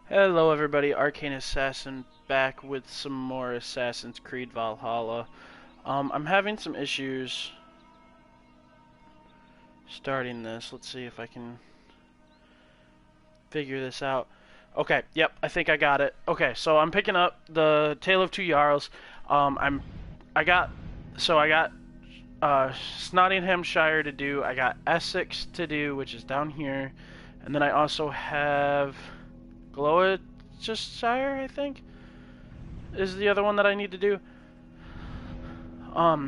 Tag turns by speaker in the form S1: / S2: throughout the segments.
S1: Hello everybody, Arcane Assassin back with some more Assassin's Creed Valhalla. I'm having some issues starting this. Let's see if I can figure this out. Okay, yep, I think I got it. Okay, so I'm picking up the Tale of Two Jarls. I got Nottinghamshire to do. I got Essex to do, which is down here, and then I also have Gloucestershire, I think, is the other one that I need to do.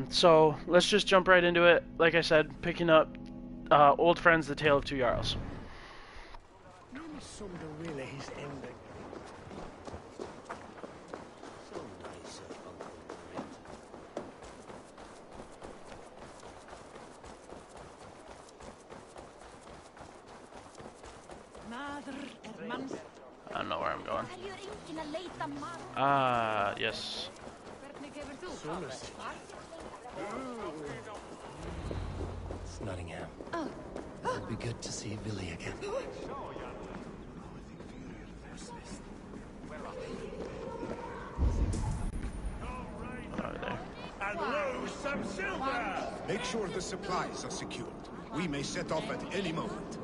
S1: So let's just jump right into it. Like I said, picking up Old Friends, The Tale of Two Jarls. I don't know where I'm going. Ah, yes.
S2: It's Nottingham. Oh. It'll be good to see Billy again.
S3: And lose some silver! Make sure the supplies are secured. We may set off at any moment.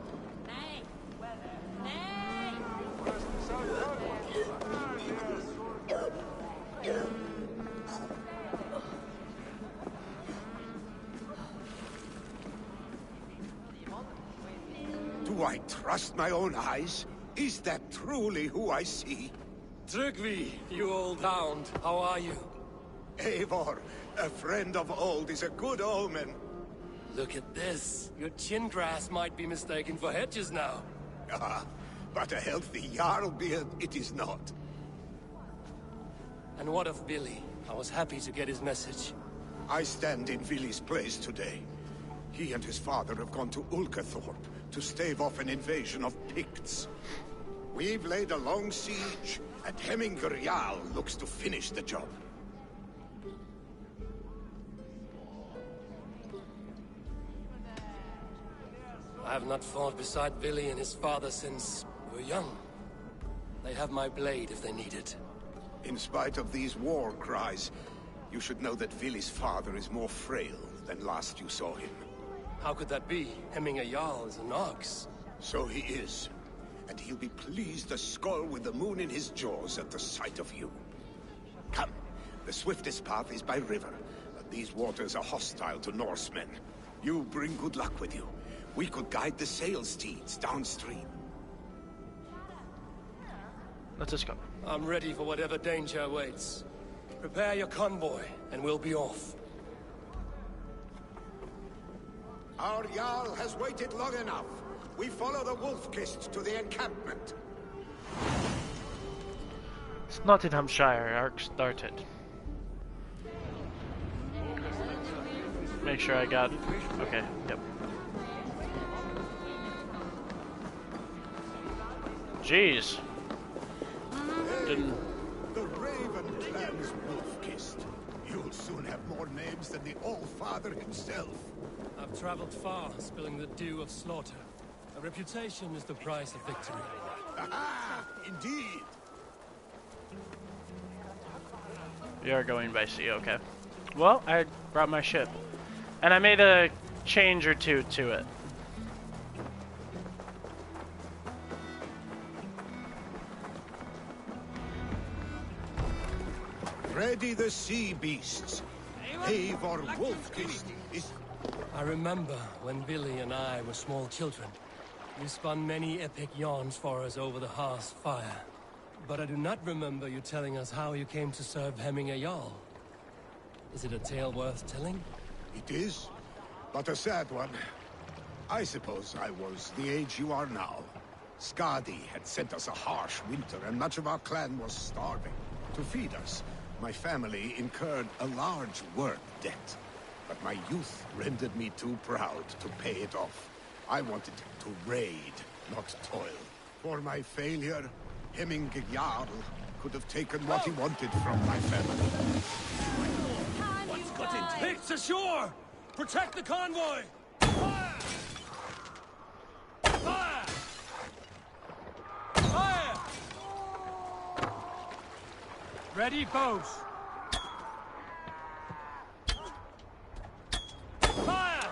S3: Do I trust my own eyes? Is that truly who I see?
S2: Tryggvi, you old hound, how are you?
S3: Eivor, a friend of old is a good omen.
S2: Look at this. Your chin grass might be mistaken for hedges now.
S3: Ah, but a healthy Jarl beard it is not.
S2: And what of Billy? I was happy to get his message.
S3: I stand in Vili's place today. He and his father have gone to Ulkathorpe to stave off an invasion of Picts. We've laid a long siege, and Hemminger Jarl looks to finish the job.
S2: I have not fought beside Billy and his father since we were young. They have my blade if they need it.
S3: In spite of these war cries, you should know that Vili's father is more frail than last you saw him.
S2: How could that be? Hemminger Jarl is an ox.
S3: So he is. And he'll be pleased as Skull with the moon in his jaws at the sight of you. Come, the swiftest path is by river, but these waters are hostile to Norsemen. You bring good luck with you. We could guide the sail steeds downstream.
S1: Let's just go.
S2: I'm ready for whatever danger awaits. Prepare your convoy, and we'll be off.
S3: Our Jarl has waited long enough. We follow the Wolf-Kist to the encampment.
S1: It's Nottinghamshire, arc started. Make sure I got it. Okay, yep. Jeez. Didn't...
S3: The Raven clan's Wolf-Kist. You'll soon have more names than the All-Father himself.
S2: I've traveled far, spilling the dew of slaughter. A reputation is the price of victory.
S3: Aha! Indeed!
S1: We are going by sea, okay. Well, I brought my ship. And I made a change or two to it.
S3: Ready the sea beasts. Eivor Wolf-Kist is...
S2: I remember when Billy and I were small children. You spun many epic yarns for us over the hearth's fire. But I do not remember you telling us how you came to serve Hemminger Jarl. Is it a tale worth telling?
S3: It is, but a sad one. I suppose I was the age you are now. Skadi had sent us a harsh winter, and much of our clan was starving. To feed us, my family incurred a large work debt. But my youth rendered me too proud to pay it off. I wanted to raid, not toil. For my failure, Hemminger Jarl could have taken what he wanted from my family.
S2: What's got into Picts ashore! Protect the convoy! Fire! Fire! Fire! Ready, bows. Fire!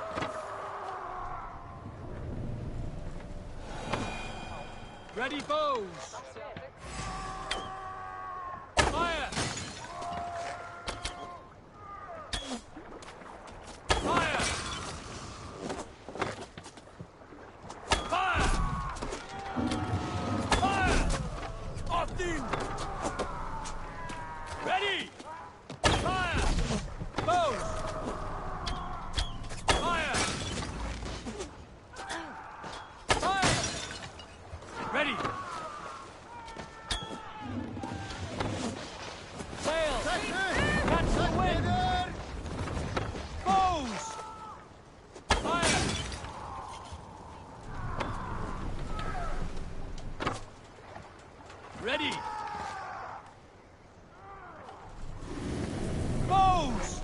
S2: Ready, bows. Fire! Fire! Fire! Fire! Off in! Ready! Fire! Bows! Fire! Fire! Ready! Sail! Catch the wind! Bows! Fire! Ready! Bows!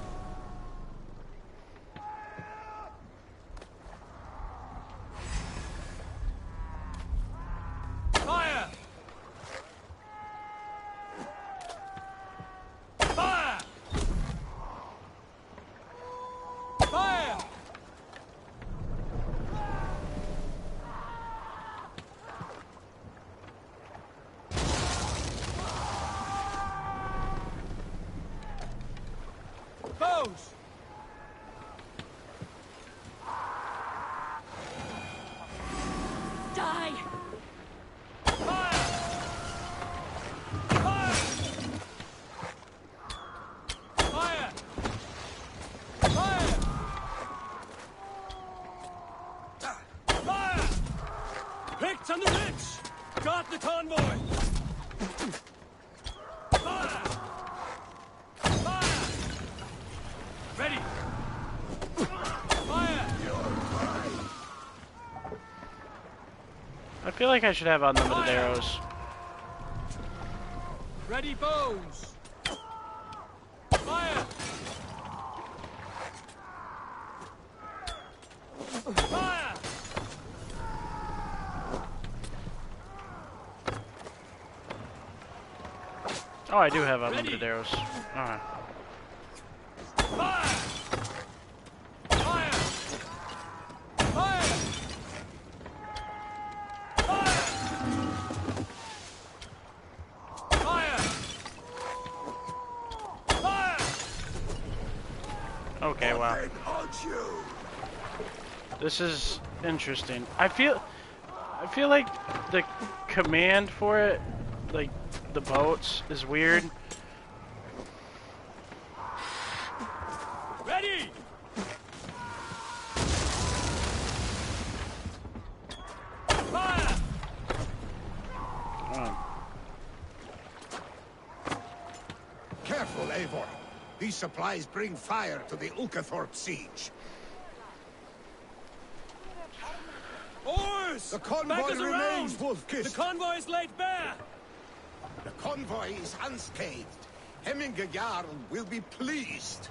S2: Fire! Fire! Fire! Bows!
S4: Die!
S2: Fire! Fire! Fire! Fire! Fire! Picked on the ridge! Got the convoy! Fire! Fire! Ready! Fire!
S1: I feel like I should have unlimited
S2: Fire!
S1: arrows.
S2: Ready, bows! Fire! Fire!
S1: Oh, I do have unlimited arrows. Alright.
S2: Fire! Fire! Fire! Fire! Fire! Fire!
S1: Okay, wow. This is interesting. I feel like the command for it, like the boats, is weird.
S2: Ready! Fire!
S3: Careful, Eivor. These supplies bring fire to the Ulkathorpe siege.
S2: Oars!
S3: The convoy
S2: Back us
S3: remains,
S2: around!
S3: Wolfkiss.
S2: The convoy is laid bare!
S3: The convoy is unscathed. Hemminge Jarl will be pleased.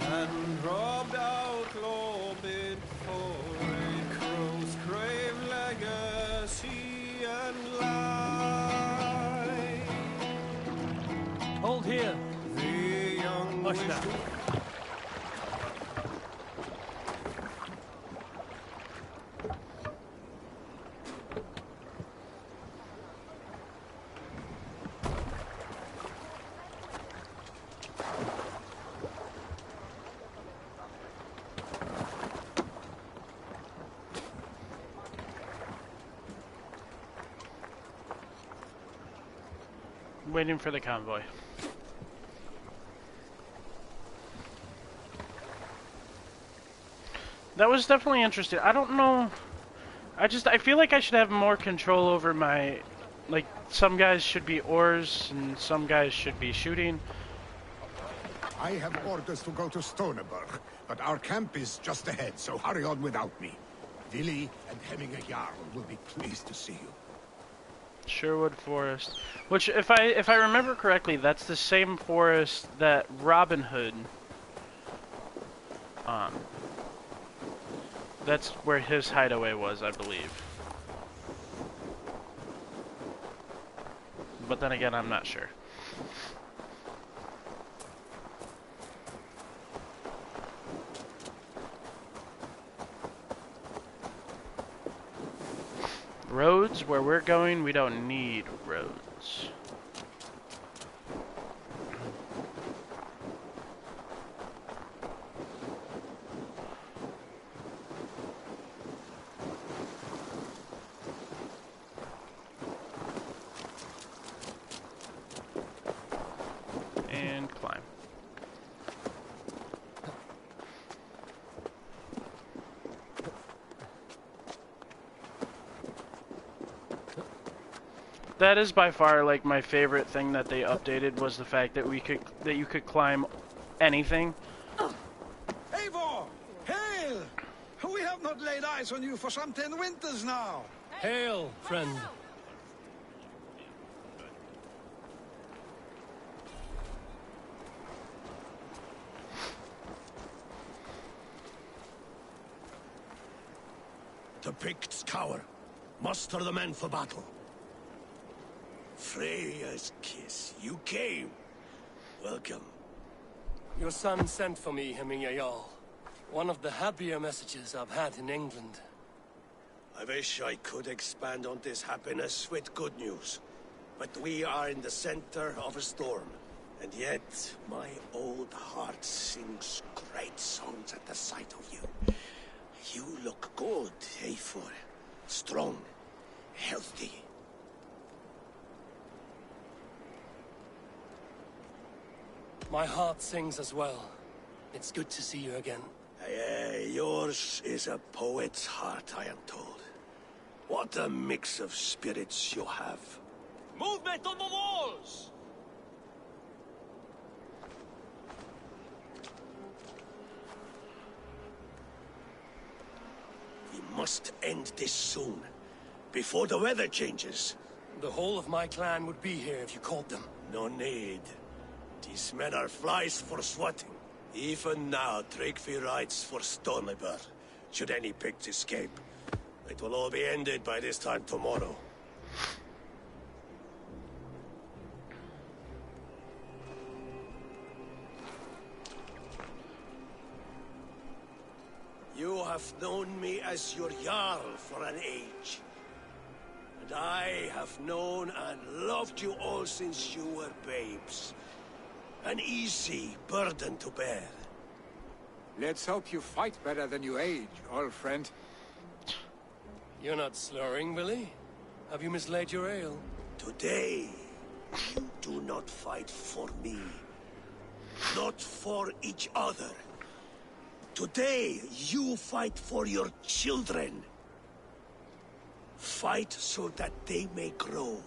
S5: And robbed out law bid for a crow's grave legacy and lie.
S2: Hold here.
S5: The young
S2: Push
S5: wish
S2: now.
S1: Waiting for the convoy. That was definitely interesting. I don't know. I feel like I should have more control over my, like, some guys should be oars and some guys should be shooting.
S3: I have orders to go to Stoneberg, but our camp is just ahead, so hurry on without me. Vili and Hemminge Jarl will be pleased to see you.
S1: Sherwood Forest. Which, if I remember correctly, that's the same forest that Robin Hood, um, that's where his hideaway was, I believe. But then again, I'm not sure. Roads, where we're going, we don't need roads. And climb. That is by far like my favorite thing that they updated was the fact that you could climb anything.
S3: Eivor! Hail! We have not laid eyes on you for some 10 winters now.
S2: Hail, friend.
S4: The Picts cower. Muster the men for battle. Freya's kiss. You came. Welcome.
S2: Your son sent for me, Jarl. One of the happier messages I've had in England.
S4: I wish I could expand on this happiness with good news. But we are in the center of a storm. And yet, my old heart sings great songs at the sight of you. You look good, Eivor. Strong. Healthy.
S2: My heart sings as well. It's good to see you again.
S4: Yours is a poet's heart, I am told. What a mix of spirits you have.
S5: Movement on the walls!
S4: We must end this soon, before the weather changes.
S2: The whole of my clan would be here if you called them.
S4: No need. These men are flies for swatting. Even now, Tryggvi rides for Stormybur, should any Picts escape. It will all be ended by this time tomorrow. You have known me as your Jarl for an age. And I have known and loved you all since you were babes. An easy burden to bear.
S6: Let's hope you fight better than you age, old friend.
S2: You're not slurring, Willie? Have you mislaid your ale?
S4: Today, you do not fight for me. Not for each other. Today, you fight for your children. Fight so that they may grow.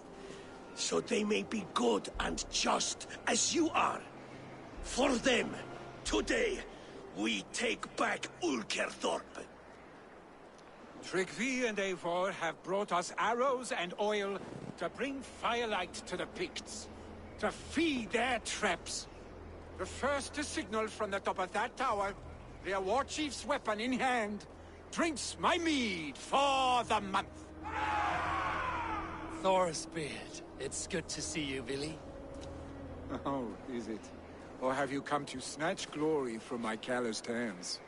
S4: So they may be good and just as you are. For them, today, we take back Ulkerthorpe.
S6: Tryggvi and Eivor have brought us arrows and oil to bring firelight to the Picts, to feed their traps. The first to signal from the top of that tower, their war chief's weapon in hand, drinks my mead for the month.
S2: Thorsbeard, it's good to see you, Willie.
S6: Oh, is it? Or have you come to snatch glory from my calloused hands?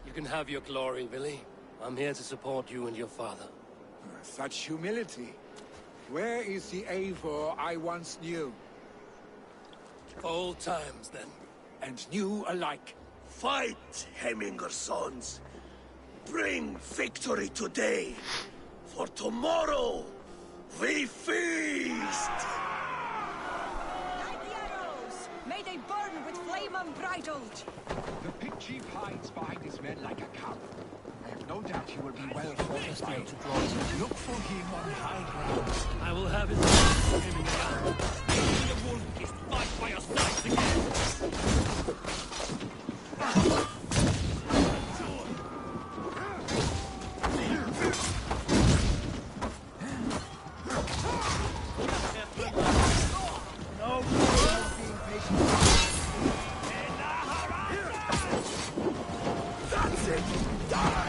S2: You can have your glory, Willie. I'm here to support you and your father.
S6: Such humility. Where is the Eivor I once knew?
S2: Old times, then.
S6: And new alike.
S4: Fight, Hemminger sons. Bring victory today. For tomorrow, we feast!
S7: Light the arrows! May they burn with flame unbridled!
S8: The pig chief hides behind his men like a coward. I have no doubt he will be well fortified. Look for him on high ground.
S2: I will have it.
S5: The wolf is fight by your sides again!
S3: shit! Die!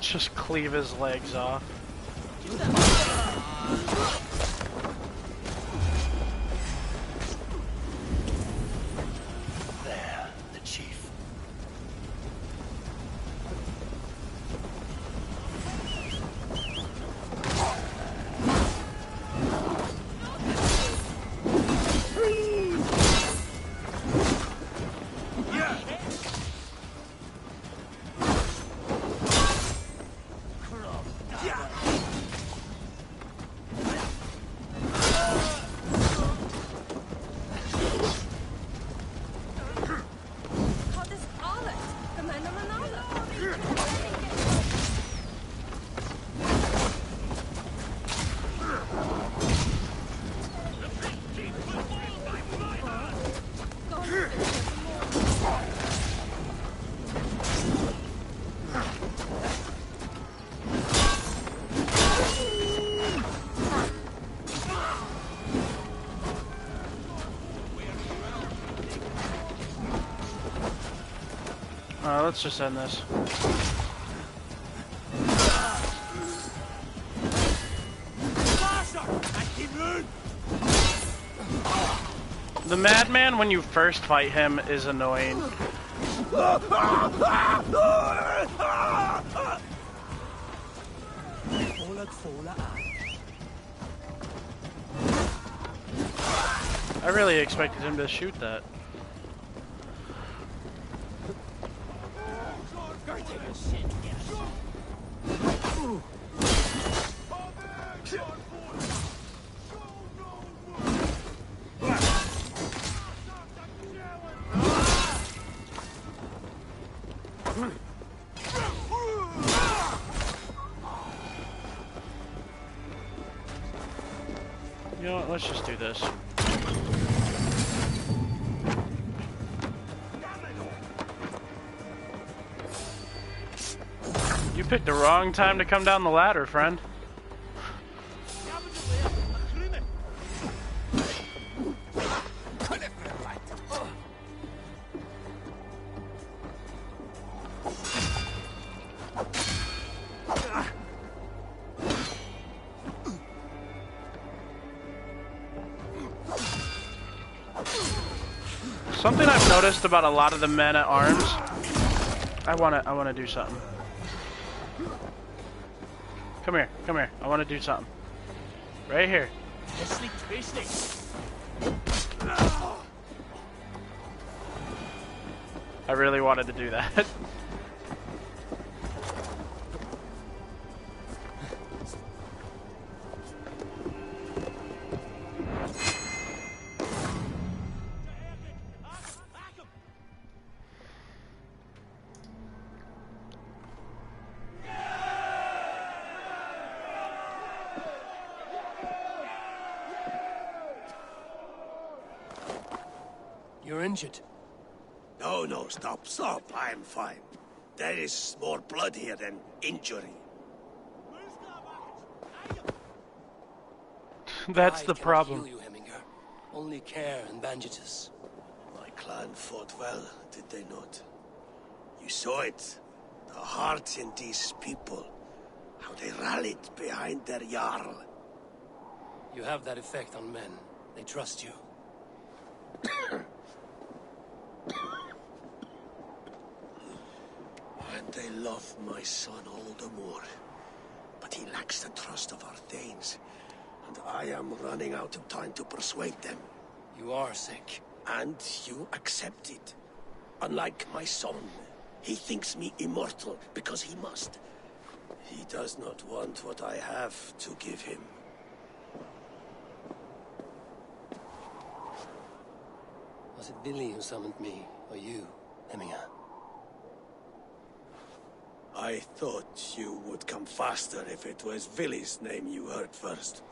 S1: Just cleave his legs off.
S2: There, the chief.
S1: Let's just end this. The madman, when you first fight him, is annoying. I really expected him to shoot that. You know what, let's just do this. You picked the wrong time to come down the ladder, friend. Something I've noticed about a lot of the men at arms. I wanna do something. Come here, come here. I wanna do something. Right here. I really wanted to do that.
S2: You're injured.
S4: No, stop. I'm fine. There is more blood here than injury.
S1: That's the
S2: I cannot
S1: problem.
S2: heal you, Heminger. Only care and bandages.
S4: My clan fought well, did they not? You saw it. The heart in these people. How they rallied behind their Jarl.
S2: You have that effect on men. They trust you.
S4: And they love my son all the more. But he lacks the trust of our Thanes. And I am running out of time to persuade them.
S2: You are sick.
S4: And you accept it. Unlike my son, he thinks me immortal because he must. He does not want what I have to give him.
S2: Was it Billy who summoned me, or you, Hemminger?
S4: I thought you would come faster if it was Villy's name you heard first.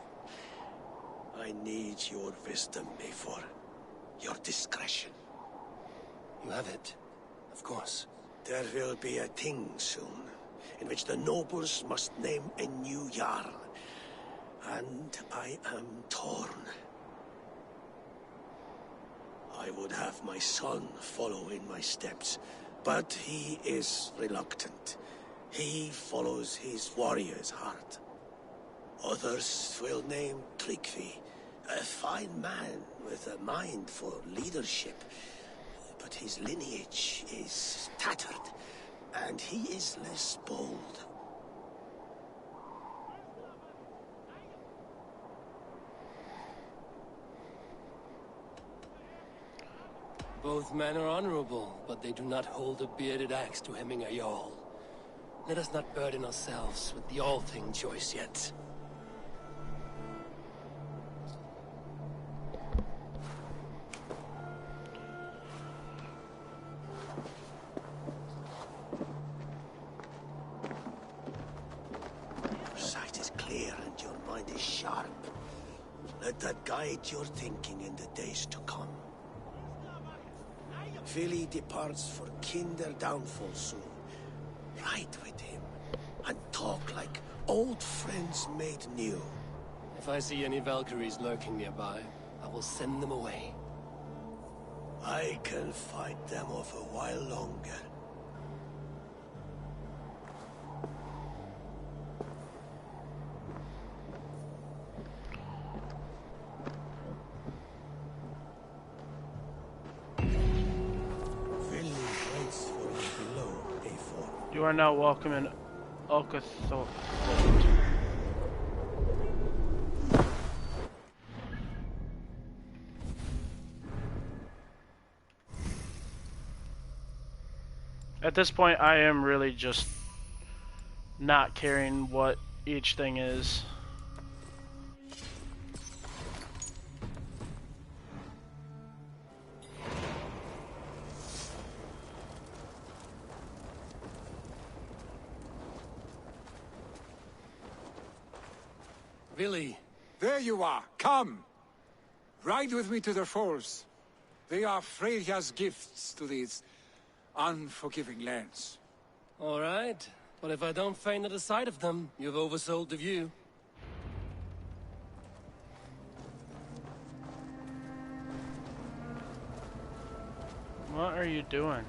S4: I need your wisdom, Mayfor. Your discretion.
S2: You have it, of course.
S4: There will be a thing soon, in which the nobles must name a new Jarl. And I am torn. I would have my son follow in my steps, but he is reluctant. He follows his warrior's heart. Others will name Tryggvi, a fine man with a mind for leadership. But his lineage is tattered, and he is less bold.
S2: Both men are honorable, but they do not hold a bearded axe to Hemminger Jarl. Let us not burden ourselves with the all-thing choice yet.
S4: Your sight is clear and your mind is sharp. Let that guide your thinking in the days to come. Vili departs for Kinder downfall soon. Ride with him, and talk like old friends made new.
S2: If I see any Valkyries lurking nearby, I will send them away.
S4: I can fight them off a while longer. Vili waits for you below, A4.
S1: You are now welcome in Okathor. At this point, I am really just not caring what each thing is.
S2: Vili,
S6: There you are. Come. Ride with me to the falls. They are Freya's gifts to these unforgiving lands.
S2: all right. But if I don't faint at the sight of them, you've oversold the view.
S1: What are you doing?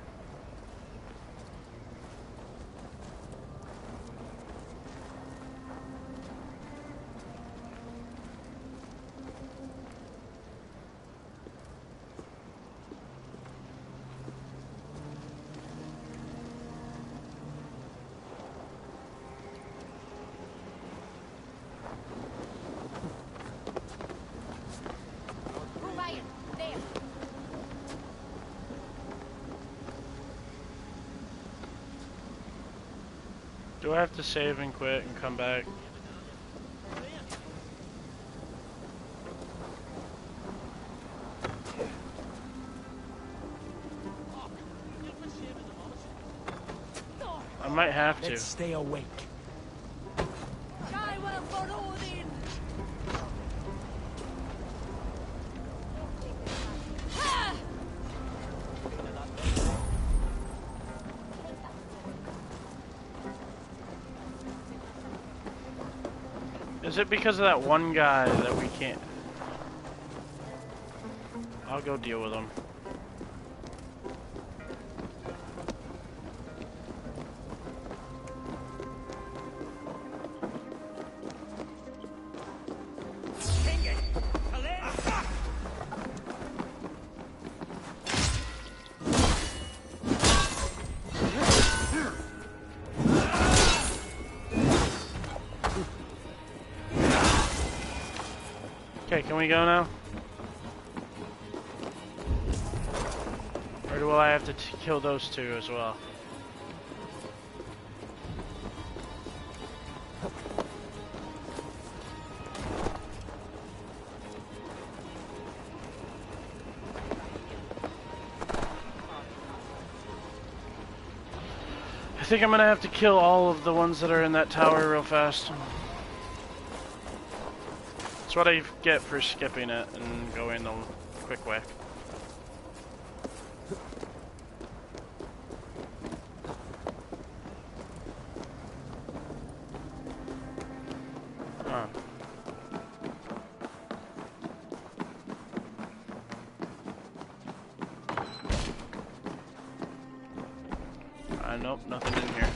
S7: Ryan, there.
S1: Do I have to save and quit and come back? I might have to.
S8: Let's stay awake.
S7: I will for Odin. Ha!
S1: Is it because of that one guy that we can't? I'll go deal with him. Okay, can we go now? Or will I have to kill those two as well? think I'm gonna have to kill all of the ones that are in that tower real fast. That's what I get for skipping it and going the quick way. Huh. Nope, nothing in here.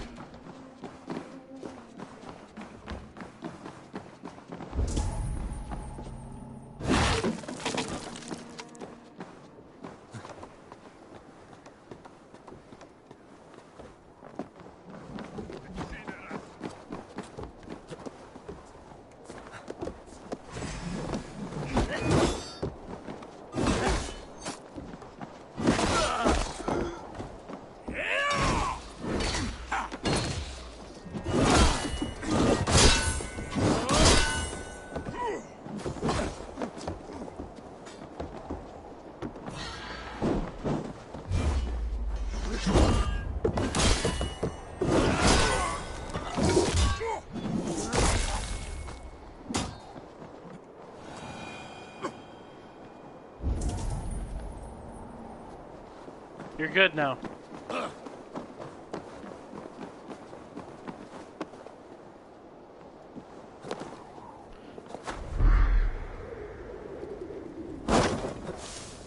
S1: You're good now.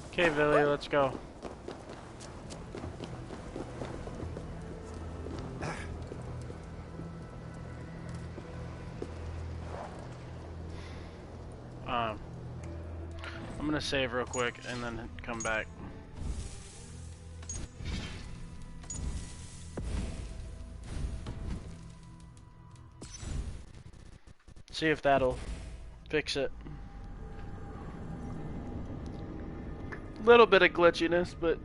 S1: Okay, Billy, let's go. I'm gonna save real quick and then come back. See if that'll fix it. Little bit of glitchiness, but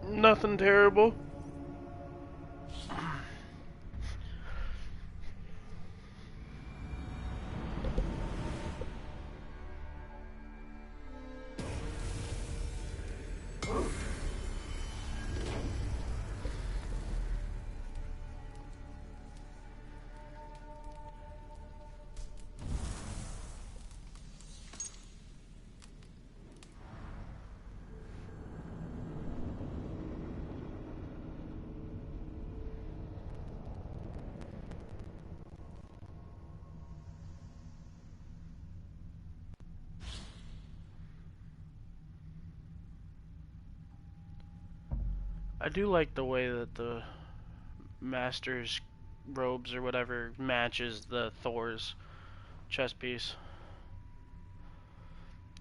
S1: nothing terrible. I do like the way that the Master's robes or whatever matches the Thor's chest piece.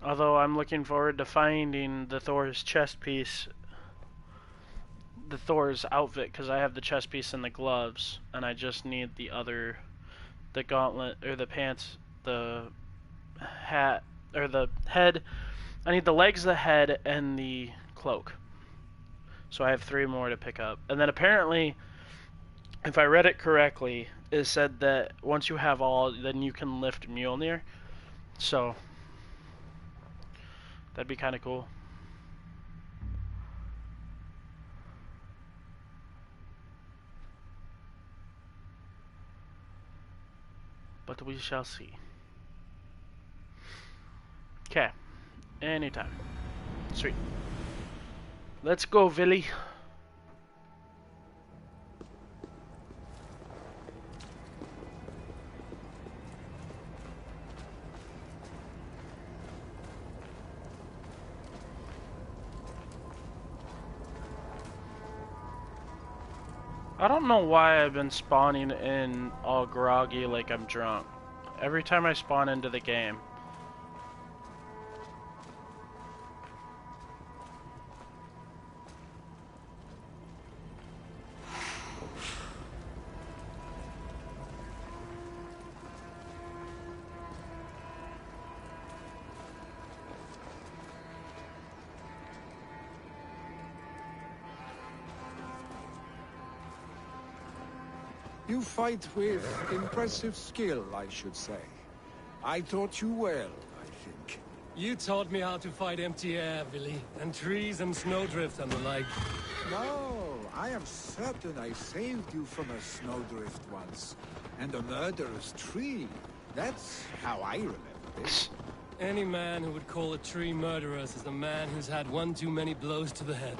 S1: Although I'm looking forward to finding the Thor's chest piece, the Thor's outfit, because I have the chest piece and the gloves, and I just need the other, the gauntlet, or the pants, the hat, or the head. I need the legs, the head, and the cloak. So I have 3 more to pick up. And then apparently, if I read it correctly, it said that once you have all, then you can lift Mjolnir. So that'd be kind of cool. But we shall see. Okay. Anytime. Sweet. Let's go, Villy. I don't know why I've been spawning in all groggy like I'm drunk. Every time I spawn into the game.
S6: You fight with impressive skill, I should say. I taught you well, I think.
S2: You taught me how to fight empty air, Billy, and trees and snowdrift and the like.
S6: No, I am certain I saved you from a snowdrift once. And a murderous tree. That's how I remember it.
S2: Any man who would call a tree murderous is a man who's had one too many blows to the head.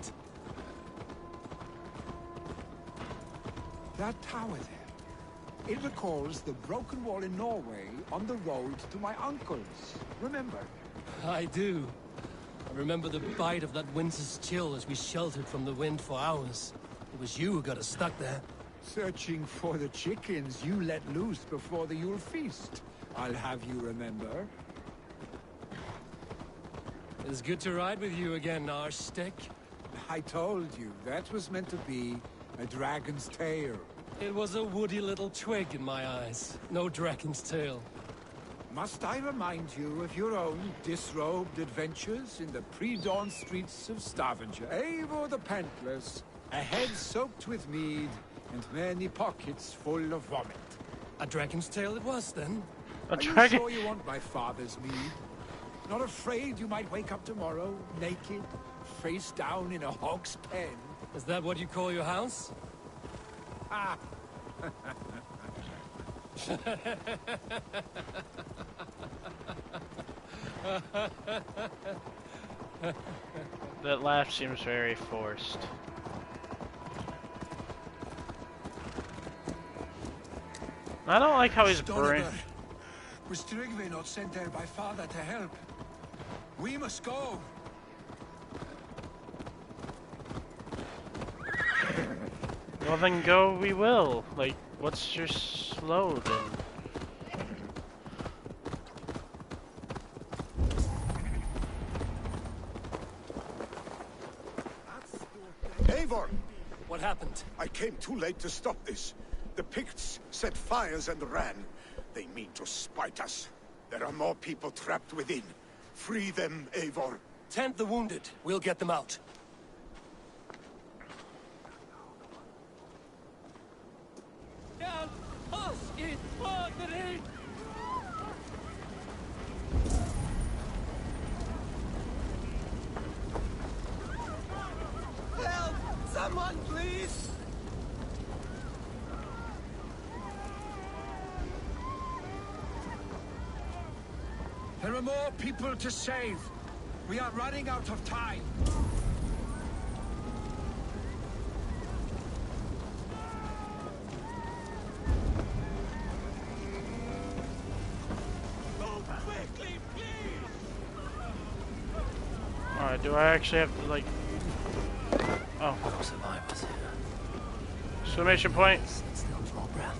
S6: That tower there. It recalls the broken wall in Norway on the road to my uncle's. Remember?
S2: I do. I remember the bite of that winter's chill as we sheltered from the wind for hours. It was you who got us stuck there.
S6: Searching for the chickens you let loose before the Yule feast. I'll have you remember.
S2: It's good to ride with you again, Arstick.
S6: I told you, that was meant to be a dragon's tail.
S2: It was a woody little twig in my eyes. No dragon's tail.
S6: Must I remind you of your own disrobed adventures in the pre-dawn streets of Stavanger? Eivor the Pantless, a head soaked with mead, and many pockets full of vomit.
S2: A dragon's tail it was, then?
S1: A
S6: Are you
S1: dragon?
S6: sure you want my father's mead? Not afraid you might wake up tomorrow, naked, face down in a hog's pen?
S2: Is that what you call your house?
S6: Ah!
S1: That laugh seems very forced. I don't like how he's brain.
S8: Was Tryggvi not sent there by father to help? We must go.
S1: Well then go we will. Like, what's your slow then?
S3: Eivor!
S2: What happened?
S3: I came too late to stop this. The Picts set fires and ran. They mean to spite us. There are more people trapped within. Free them, Eivor.
S2: Tend the wounded. We'll get them out.
S5: Help! Someone, please!
S8: There are more people to save. We are running out of time.
S5: Move quickly, please!
S1: Alright, do I actually have to, like... Oh.
S2: No survivors here.
S1: Exclamation point.
S2: Still draw breath.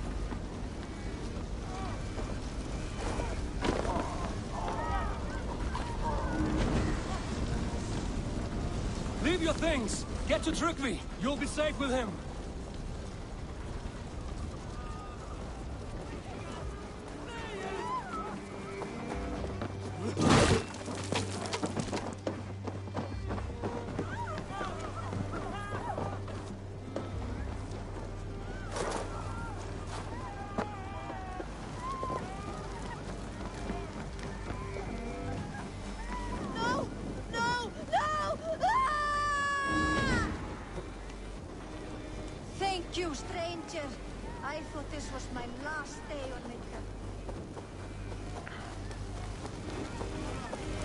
S2: Leave your things! Get to Tryggvi! You'll be safe with him!
S7: No! No! No! Ah! Thank you, stranger. I thought this was my last day on Midgard.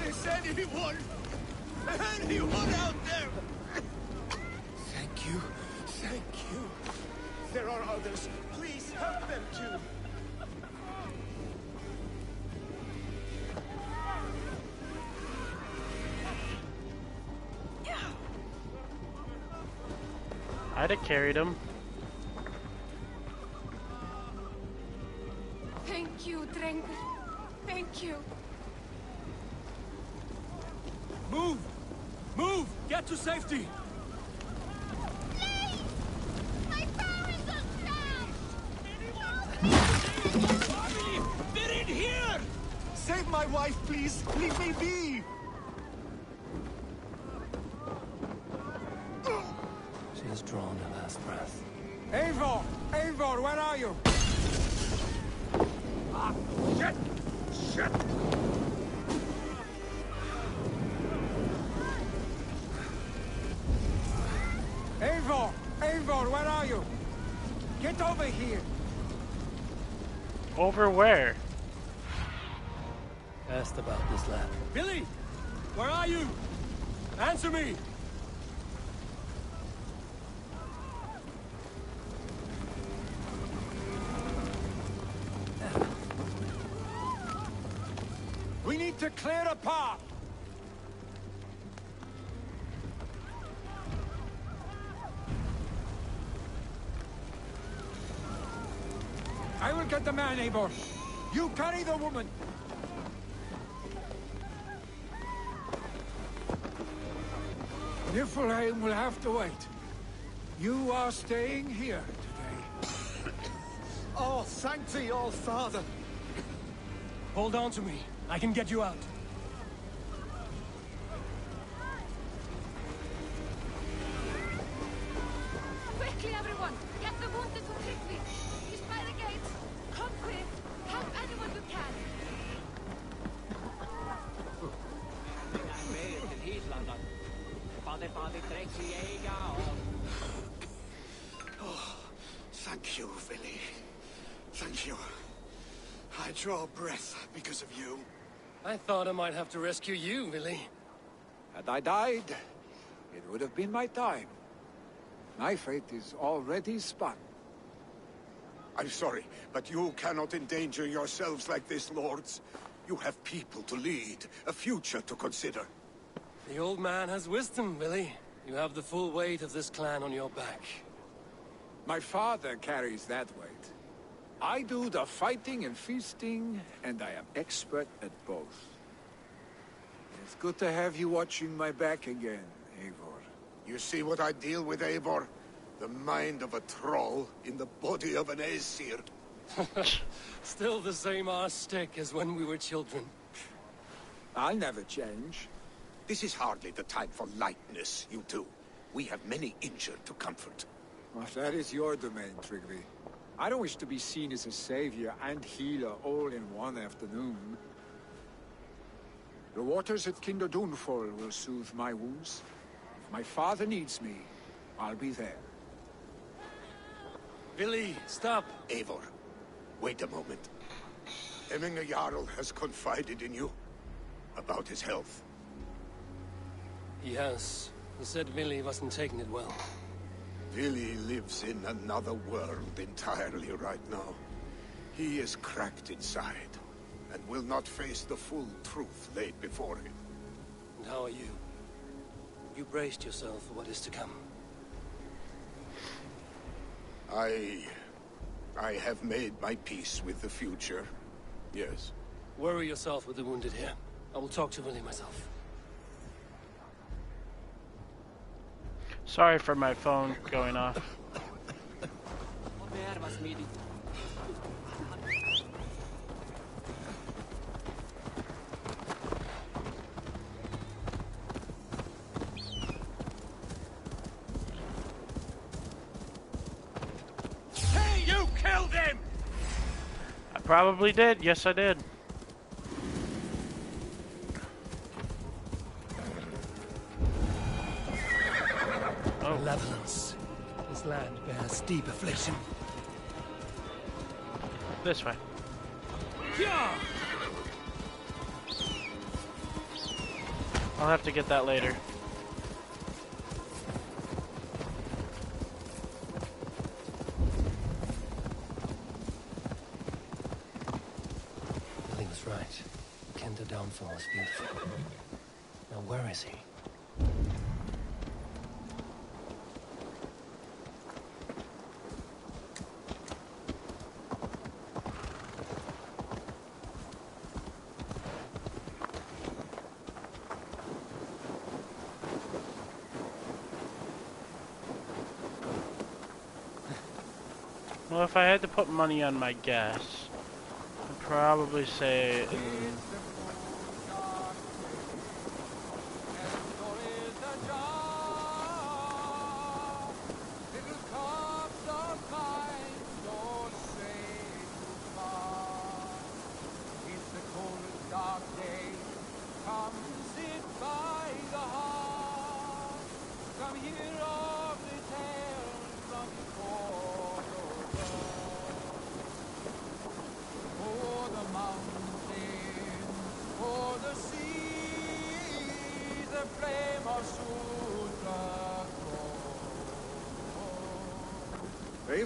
S4: Is anyone out there?
S8: Thank you. Thank you.
S4: There are others. Please help them too.
S1: I'd have carried him.
S7: Thank you, Drengur. Thank you.
S2: Move! Move! Get to safety!
S7: Please! My powers are down!
S5: They're in here!
S3: Save my wife, please! Leave me be!
S2: She has drawn her last breath.
S6: Eivor! Eivor, where are you? Ah, shit! Shit! Eivor! Eivor! Get over here!
S1: Over where?
S2: Asked about this lad. Billy! Where are you? Answer me!
S6: We need to clear a path! I will get the man, Eivor. You carry the woman. Niflheim will have to wait. You are staying here today.
S8: Oh, thank thee, old father.
S2: Hold on to me. I can get you out.
S7: Quickly, everyone! Get the wounded to Tryggvi! He's by the gates! Come quick! Help anyone you can!
S4: Oh, thank you, Billy. Thank you. I draw breath because of you.
S2: I thought I might have to rescue you, Billy.
S6: Had I died, it would have been my time. My fate is already spun.
S3: I'm sorry, but you cannot endanger yourselves like this, lords. You have people to lead, a future to consider.
S2: The old man has wisdom, Billy. You have the full weight of this clan on your back.
S6: My father carries that weight. I do the fighting and feasting, and I am expert at both. It's good to have you watching my back again, Eivor.
S3: You see what I deal with, Eivor? The mind of a troll in the body of an Aesir.
S2: Still the same arse stick as when we were children.
S6: I'll never change.
S3: This is hardly the time for lightness, you two. We have many injured to comfort.
S6: Well, that is your domain, Tryggvi. I don't wish to be seen as a savior and healer all in one afternoon. The waters at Kinder Dunfall will soothe my wounds. If my father needs me, I'll be there.
S2: Billy, stop!
S3: Eivor, wait a moment. Hemminger Jarl has confided in you about his health.
S2: He has. He said Billy wasn't taking it well.
S3: Vili lives in another world entirely right now. He is cracked inside, and will not face the full truth laid before him.
S2: And how are you? You braced yourself for what is to come.
S3: I have made my peace with the future, yes.
S2: Worry yourself with the wounded here. I will talk to Billy myself.
S1: Sorry for my phone going off.
S6: Hey, you killed him!
S1: I probably did. Yes, I did.
S2: Malevolence. This land bears deep affliction.
S1: This way.
S2: Yeah!
S1: I'll have to get that later.
S2: Billy was right. Kinder Downfall is beautiful. Now where is he?
S1: Well, if I had to put money on my guess, I'd probably say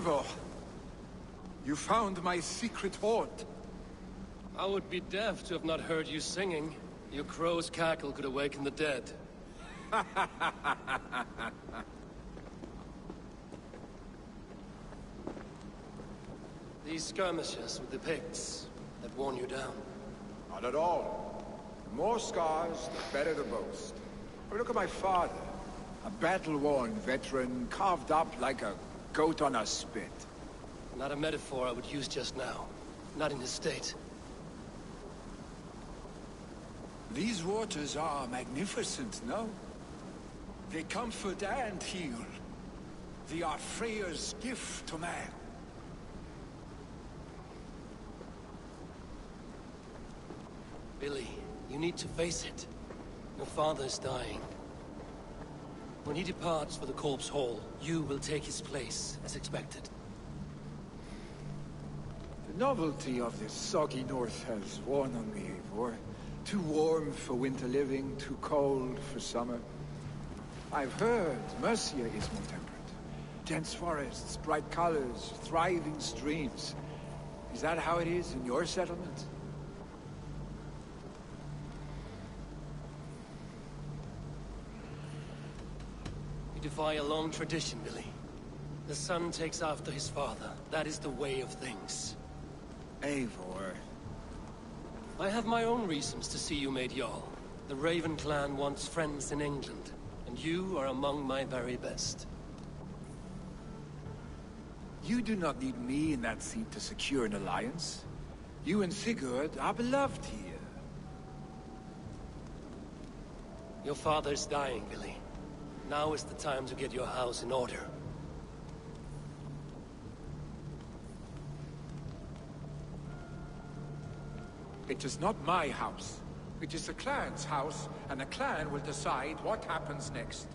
S6: Eivor, you found my secret hoard.
S2: I would be deaf to have not heard you singing. Your crow's cackle could awaken the dead. These skirmishes with the Picts that worn you down.
S6: Not at all. The more scars, the better the boast. But look at my father. A battle-worn veteran, carved up like a goat on a spit.
S2: Not a metaphor I would use just now. Not in his state.
S6: These waters are magnificent, no? They comfort and heal. They are Freya's gift to man.
S2: Billy, you need to face it. Your father's dying. When he departs for the Corpse Hall, you will take his place, as expected.
S6: The novelty of this soggy north has worn on me, Eivor. Too warm for winter living, too cold for summer. I've heard Mercia is more temperate. Dense forests, bright colors, thriving streams. Is that how it is in your settlement?
S2: You defy a long tradition, Billy. The son takes after his father. That is the way of things.
S6: Eivor.
S2: I have my own reasons to see you made Jarl. The Raven clan wants friends in England, and you are among my very best.
S6: You do not need me in that seat to secure an alliance. You and Sigurd are beloved here.
S2: Your father's dying, Billy. Now is the time to get your house in order.
S6: It is not my house. It is the clan's house, and the clan will decide what happens next.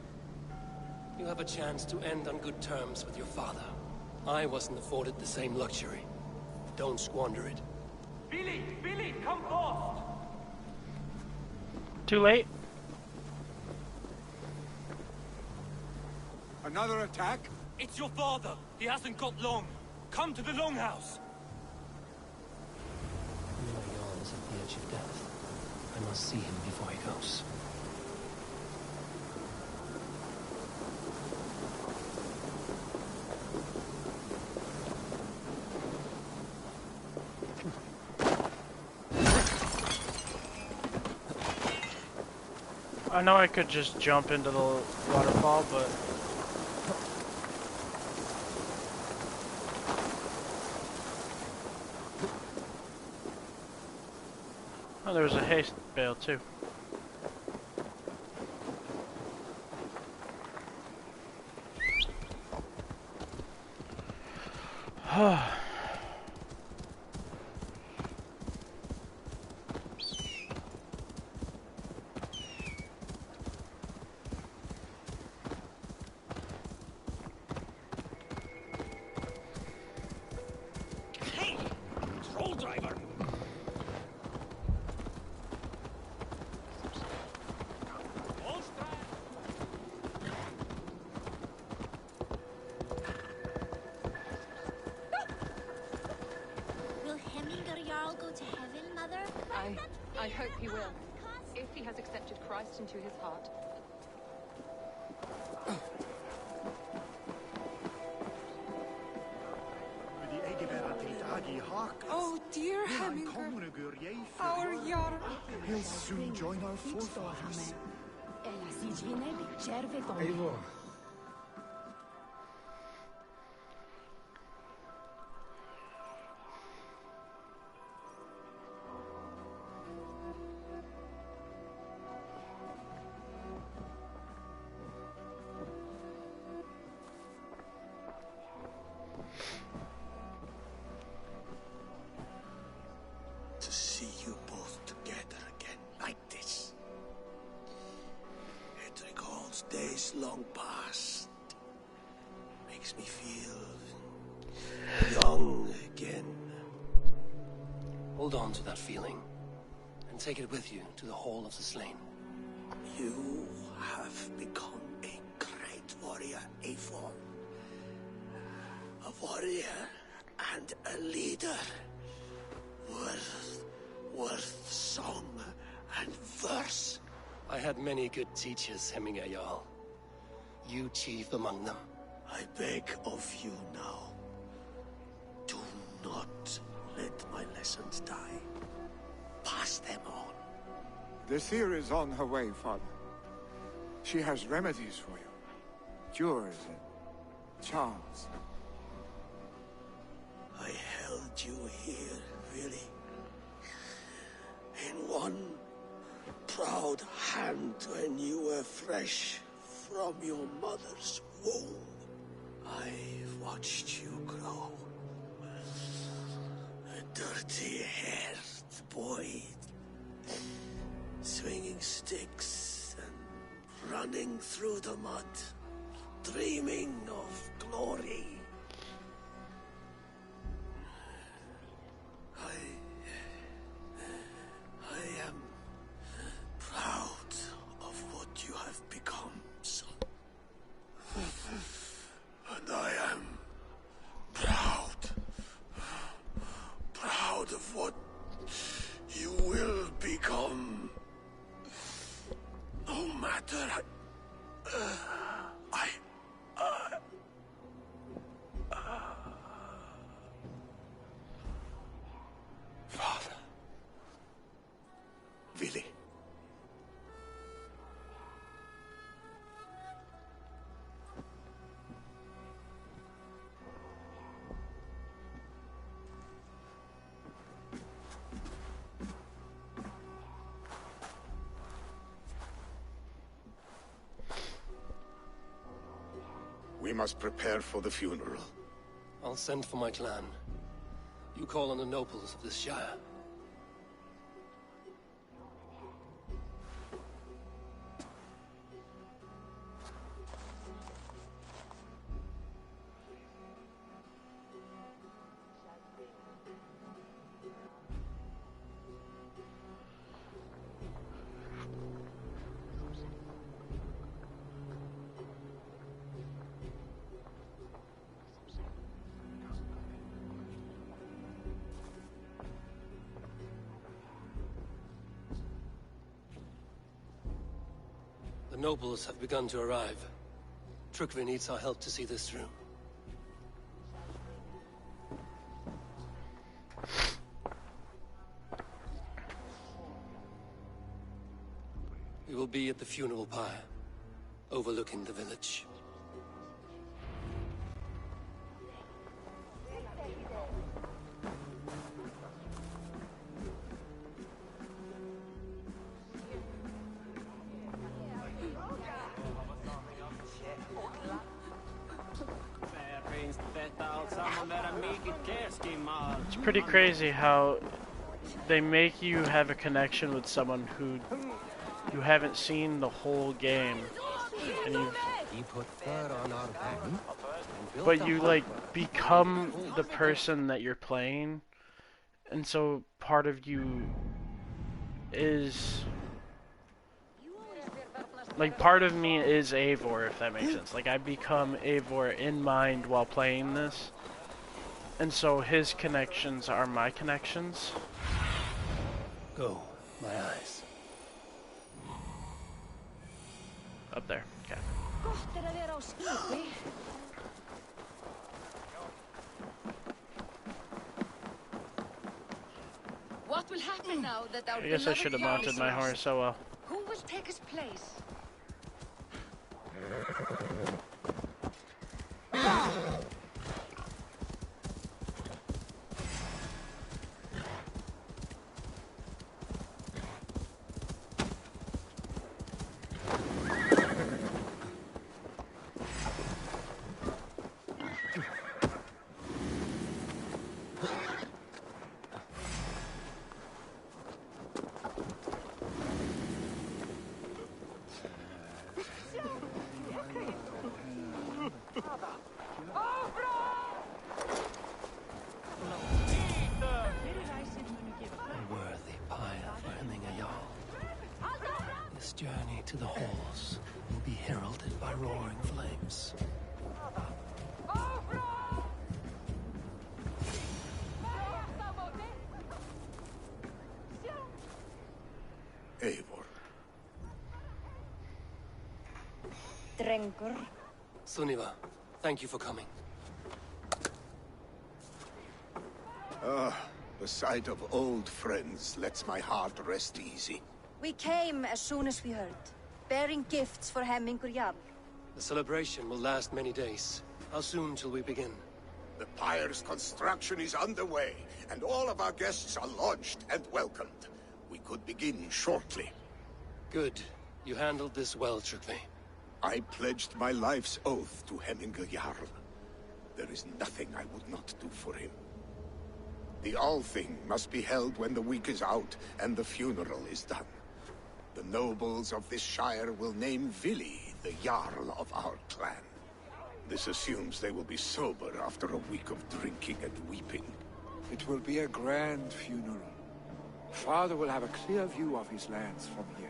S2: You have a chance to end on good terms with your father. I wasn't afforded the same luxury. Don't squander it.
S9: Billy! Billy, come forth!
S1: Too late?
S6: Another attack?
S9: It's your father! He hasn't got long! Come to the Longhouse!
S2: You know Jarl is at the edge of death. I must see him before he goes.
S1: I know I could just jump into the waterfall, but oh, there was a haste bale too.
S9: Hey! Troll driver!
S7: Will Hemminger Jarl go to heaven, Mother?
S10: I hope he will, if he has accepted Christ into his heart.
S11: Oh dear Hemminger, our Jarl.
S3: He'll soon join our forefathers.
S4: To see you both together again like this. It recalls days long past. Makes me feel young again.
S2: Hold on to that feeling, and take it with you to the Hall of the Slain.
S4: You have become a great warrior, Eivor. a warrior and a leader. Worth song and verse.
S2: I had many good teachers, Hemingway Jarl. You chief among them.
S4: I beg of you now, do not let my lessons die. Pass them on.
S3: The seer is on her way, Father. She has remedies for you. Cures and charms.
S4: I held you here, really. In one proud hand when you were fresh from your mother's womb. I've watched you grow. A dirty-haired boy, swinging sticks and running through the mud, dreaming of glory. I am proud of what you have become, son. And I am proud of what you will become. No matter Father. Willy. We must prepare for the funeral.
S2: I'll send for my clan. You call on the nobles of this shire. The nobles have begun to arrive. Trukvi needs our help to see this through. We will be at the funeral pyre, overlooking the village.
S1: It's pretty crazy how they make you have a connection with someone who you haven't seen the whole game, and but you like become the person that you're playing, and so part of you is like part of me is Eivor, if that makes sense. Like I become Eivor in mind while playing this. And so his connections are my connections.
S2: Go, my eyes.
S1: Up there. Okay.
S7: What will happen now that our
S1: I guess I should have mounted my horse so well.
S7: Who will take his place?
S2: Journey to the halls will be heralded by roaring flames.
S7: drengur.
S2: Sunniva, thank you for coming.
S3: The sight of old friends lets my heart rest easy.
S7: We came as soon as we heard, bearing gifts for Hemmingur Jarl.
S2: The celebration will last many days. How soon till we begin?
S3: The pyre's construction is underway, and all of our guests are lodged and welcomed. We could begin shortly.
S2: Good. You handled this well, Tryggvi.
S3: I pledged my life's oath to Hemmingur Jarl. There is nothing I would not do for him. The Althing must be held when the week is out and the funeral is done. The nobles of this shire will name Vili the Jarl of our clan. This assumes they will be sober after a week of drinking and weeping.
S6: It will be a grand funeral. Father will have a clear view of his lands from here.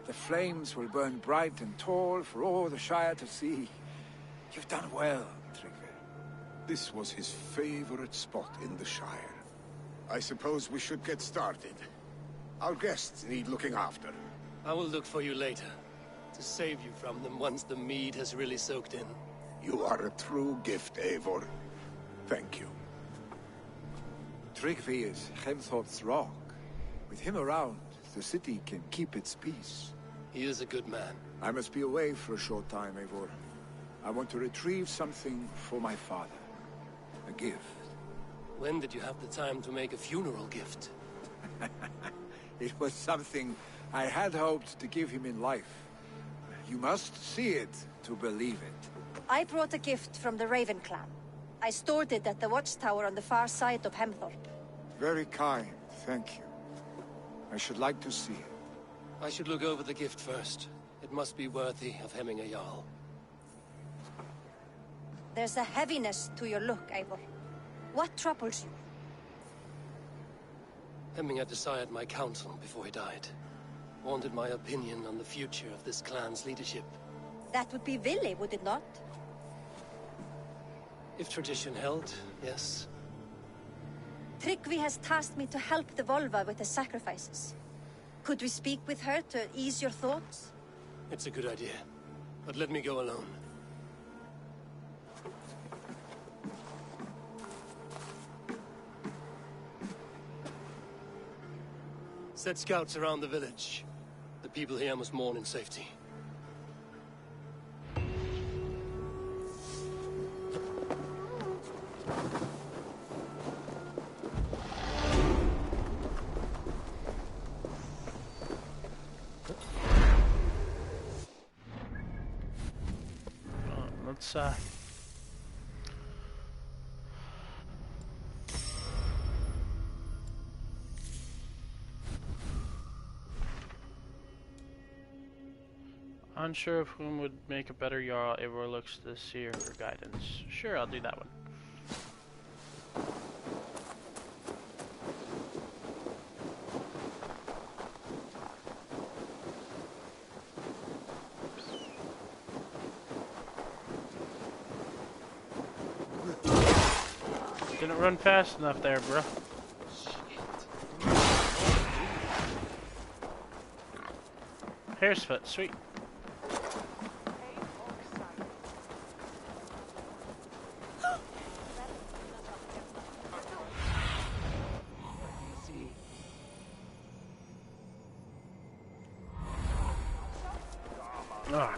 S6: The flames will burn bright and tall for all the Shire to see. You've done well, Tryggvi.
S3: This was his favorite spot in the Shire. I suppose we should get started. Our guests need looking after.
S2: I will look for you later, to save you from them once the mead has really soaked in.
S3: You are a true gift, Eivor. Thank you.
S6: Tryggvi is Hemthorpe's rock. With him around, the city can keep its peace.
S2: He is a good man.
S6: I must be away for a short time, Eivor. I want to retrieve something for my father. A gift.
S2: When did you have the time to make a funeral gift?
S6: It was something I had hoped to give him in life. You must see it to believe it.
S7: I brought a gift from the Raven clan. I stored it at the watchtower on the far side of Hemthorpe.
S6: Very kind, thank you. I should like to see it.
S2: I should look over the gift first. It must be worthy of Hemmingur Jarl.
S7: There's a heaviness to your look, Eivor. What troubles you?
S2: Hemmingur desired my counsel before he died. Wanted my opinion on the future of this clan's leadership.
S7: That would be Vili, would it not?
S2: If tradition held, yes.
S7: Tryggvi has tasked me to help the Volva with the sacrifices. Could we speak with her to ease your thoughts?
S2: It's a good idea. But let me go alone. Set scouts around the village. The people here must mourn in safety.
S1: Let's unsure of whom would make a better Jarl. Eivor looks to the seer for guidance. Sure, I'll do that one. Didn't run fast enough there, bro. Hare's foot, sweet. Ah.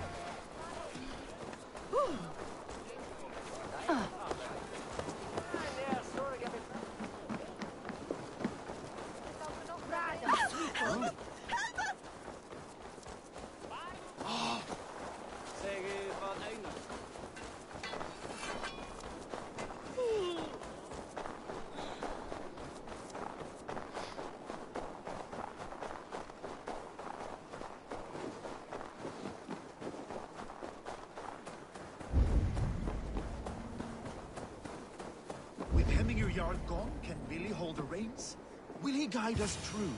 S12: With Hemmingur Jarl gone, can Vili hold the reins? Will he guide us through?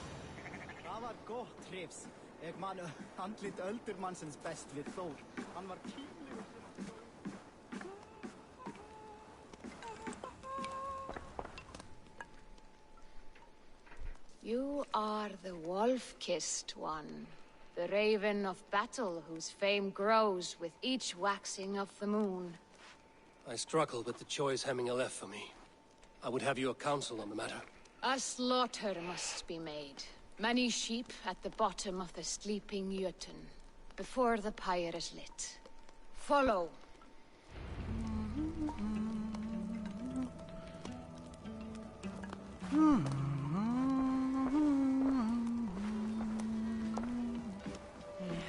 S13: Það var gott, Hrifs. Ég man andlit öldurmannsins best við Þór. Hann var kýrlegur.
S14: You are the wolf-kissed one, The Raven of Battle, whose fame grows with each waxing of the moon.
S2: I struggle with the choice Hemminger left for me. I would have your counsel on the matter.
S14: A slaughter must be made. Many sheep at the bottom of the sleeping Jötun, before the pyre is lit. Follow.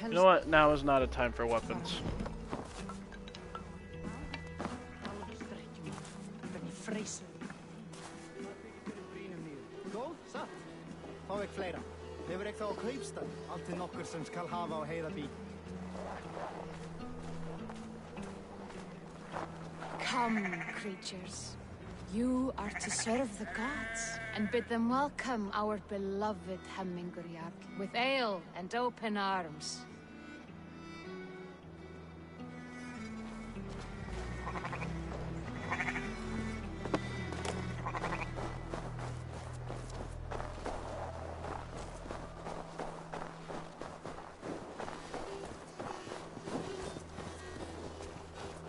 S1: You know what? Now is not a time for weapons.
S13: Góð, satt. Fá ekki fleira. Hefur ekki þá á kaupstað. Allt til nokkur sem skal hafa á heiðabí.
S14: Come, creatures. You are to serve the gods, and bid them welcome our beloved Hemmingur Jarl, with ale and open arms.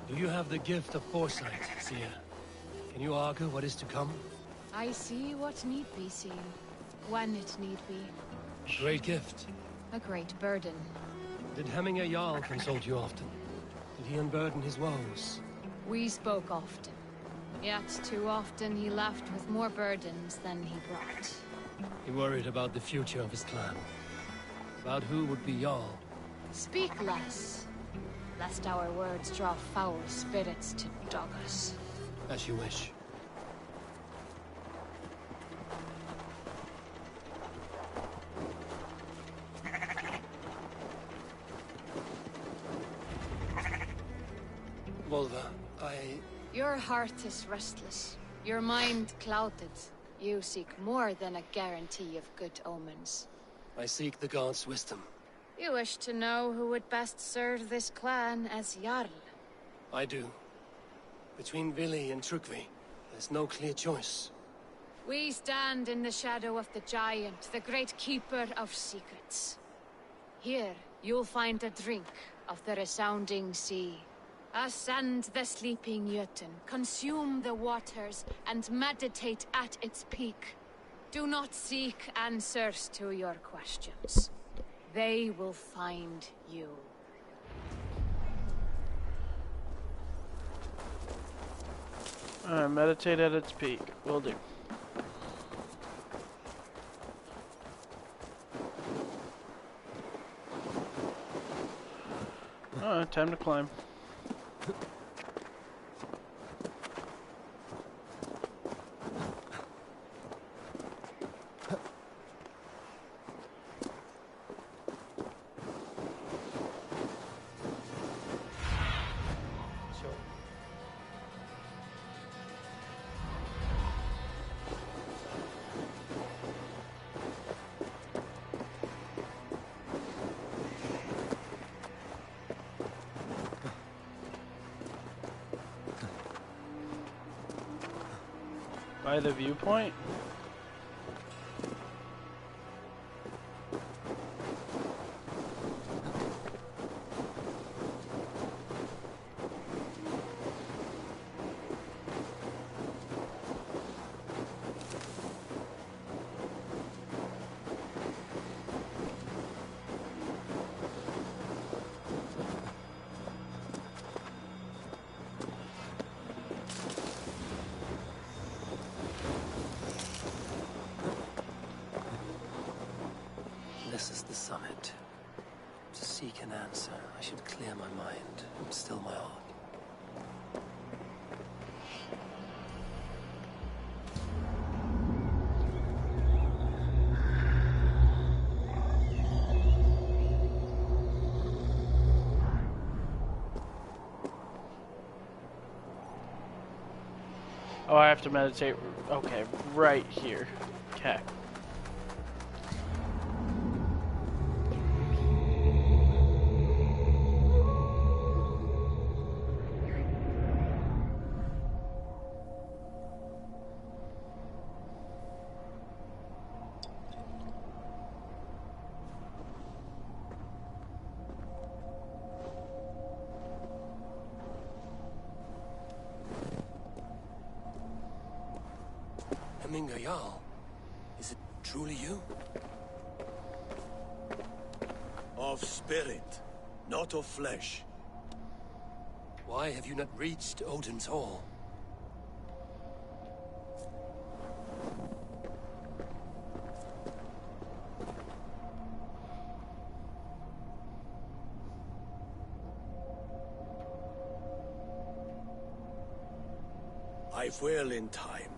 S2: Do you have the gift of foresight, Seer? Can you argue what is to come?
S14: I see what need be seen, when it need be.
S2: A great gift.
S14: A great burden.
S2: Did Hemminger Jarl consult you often? Did he unburden his woes?
S14: We spoke often. Yet too often he left with more burdens than he brought.
S2: He worried about the future of his clan. About who would be Jarl.
S14: Speak less, lest our words draw foul spirits to dog us.
S2: As you wish. Volva,
S14: Your heart is restless. Your mind clouded. You seek more than a guarantee of good omens.
S2: I seek the gods' wisdom.
S14: You wish to know who would best serve this clan as Jarl.
S2: I do. Between Vili and Trugvi, there's no clear choice.
S14: We stand in the shadow of the giant, the great keeper of secrets. Here, you'll find a drink of the resounding sea. Ascend the sleeping Jötun, consume the waters, and meditate at its peak. Do not seek answers to your questions. They will find you.
S1: Meditate at its peak. Will do. Time to climb. By the viewpoint?
S2: This is the summit. To seek an answer, I should clear my mind and still my heart.
S1: Oh, I have to meditate. Okay, right here. Okay.
S2: Hemming a Jarl. Is it truly you?
S4: Of spirit, not of flesh.
S2: Why have you not reached Odin's Hall?
S4: I will in time.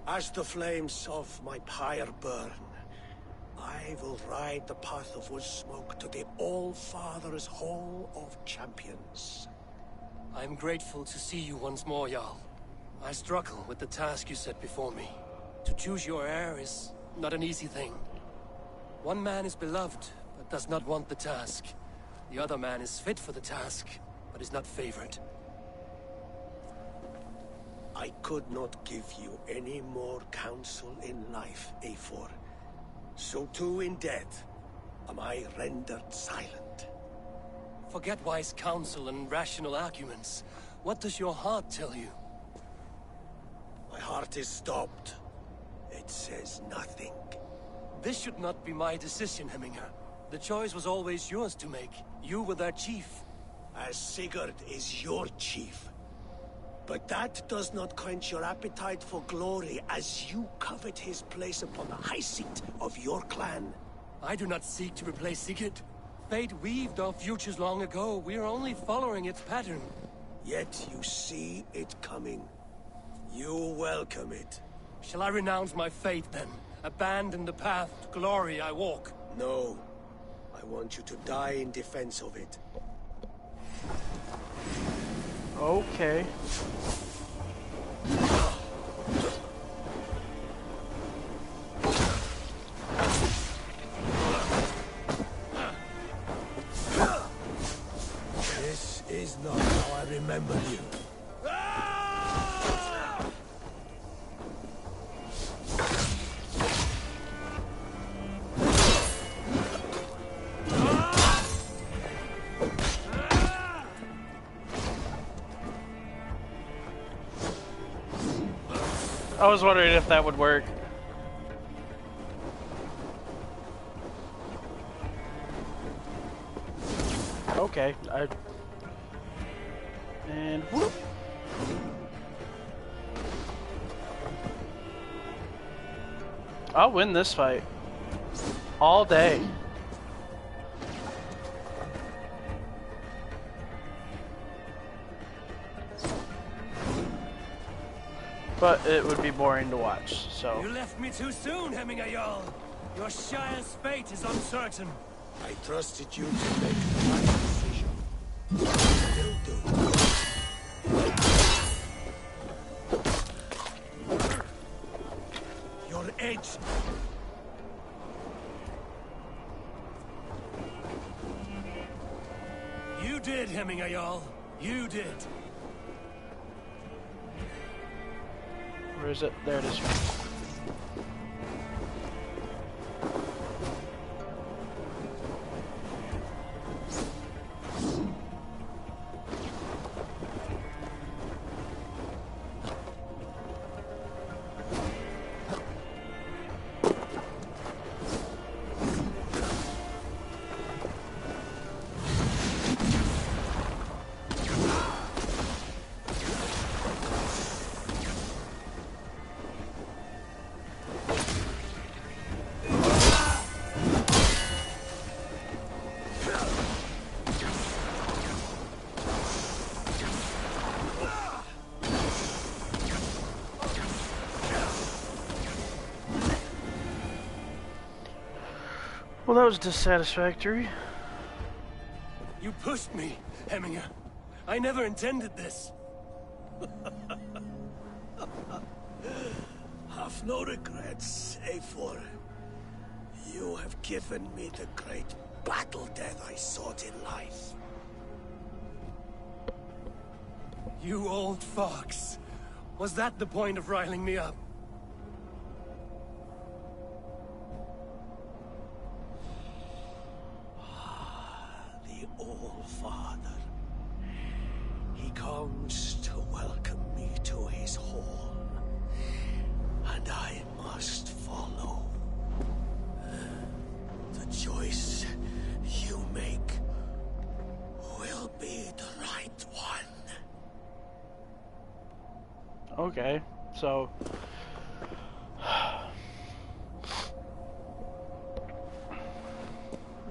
S4: As the flames of my pyre burn, I will ride the path of wood smoke to the All-Father's Hall of Champions.
S2: I'm grateful to see you once more, Jarl. I struggle with the task you set before me. To choose your heir is not an easy thing. One man is beloved, but does not want the task. The other man is fit for the task, but is not favored.
S4: I could not give you any more counsel in life, Eivor. So too in death am I rendered silent.
S2: Forget wise counsel and rational arguments. What does your heart tell you?
S4: My heart is stopped. It says nothing.
S2: This should not be my decision, Hemminger. The choice was always yours to make. You were their chief.
S4: As Sigurd is your chief. But that does not quench your appetite for glory as you covet his place upon the high seat of your clan.
S2: I do not seek to replace Sigurd. Fate weaved our futures long ago. We are only following its pattern.
S4: Yet you see it coming. You welcome it.
S2: Shall I renounce my fate then? Abandon the path to glory I walk?
S4: No. I want you to die in defense of it.
S1: Okay.
S4: This is not how I remember you.
S1: I was wondering if that would work. Okay, and whoop. I'll win this fight all day. But it would be boring to watch, so.
S2: You left me too soon, Hemminger Jarl. Your shire's fate is uncertain.
S4: I trusted you to make the right decision. Still do. Your edge.
S2: You did, Hemminger Jarl. You did.
S1: Where is it? There it is. Well, that was dissatisfactory.
S2: You pushed me, Hemminger. I never intended this.
S4: Have no regrets, Eivor. You have given me the great battle death I sought in life.
S2: You old fox. Was that the point of riling me up?
S4: The All-Father. He comes to welcome me to his hall. And
S1: Okay, so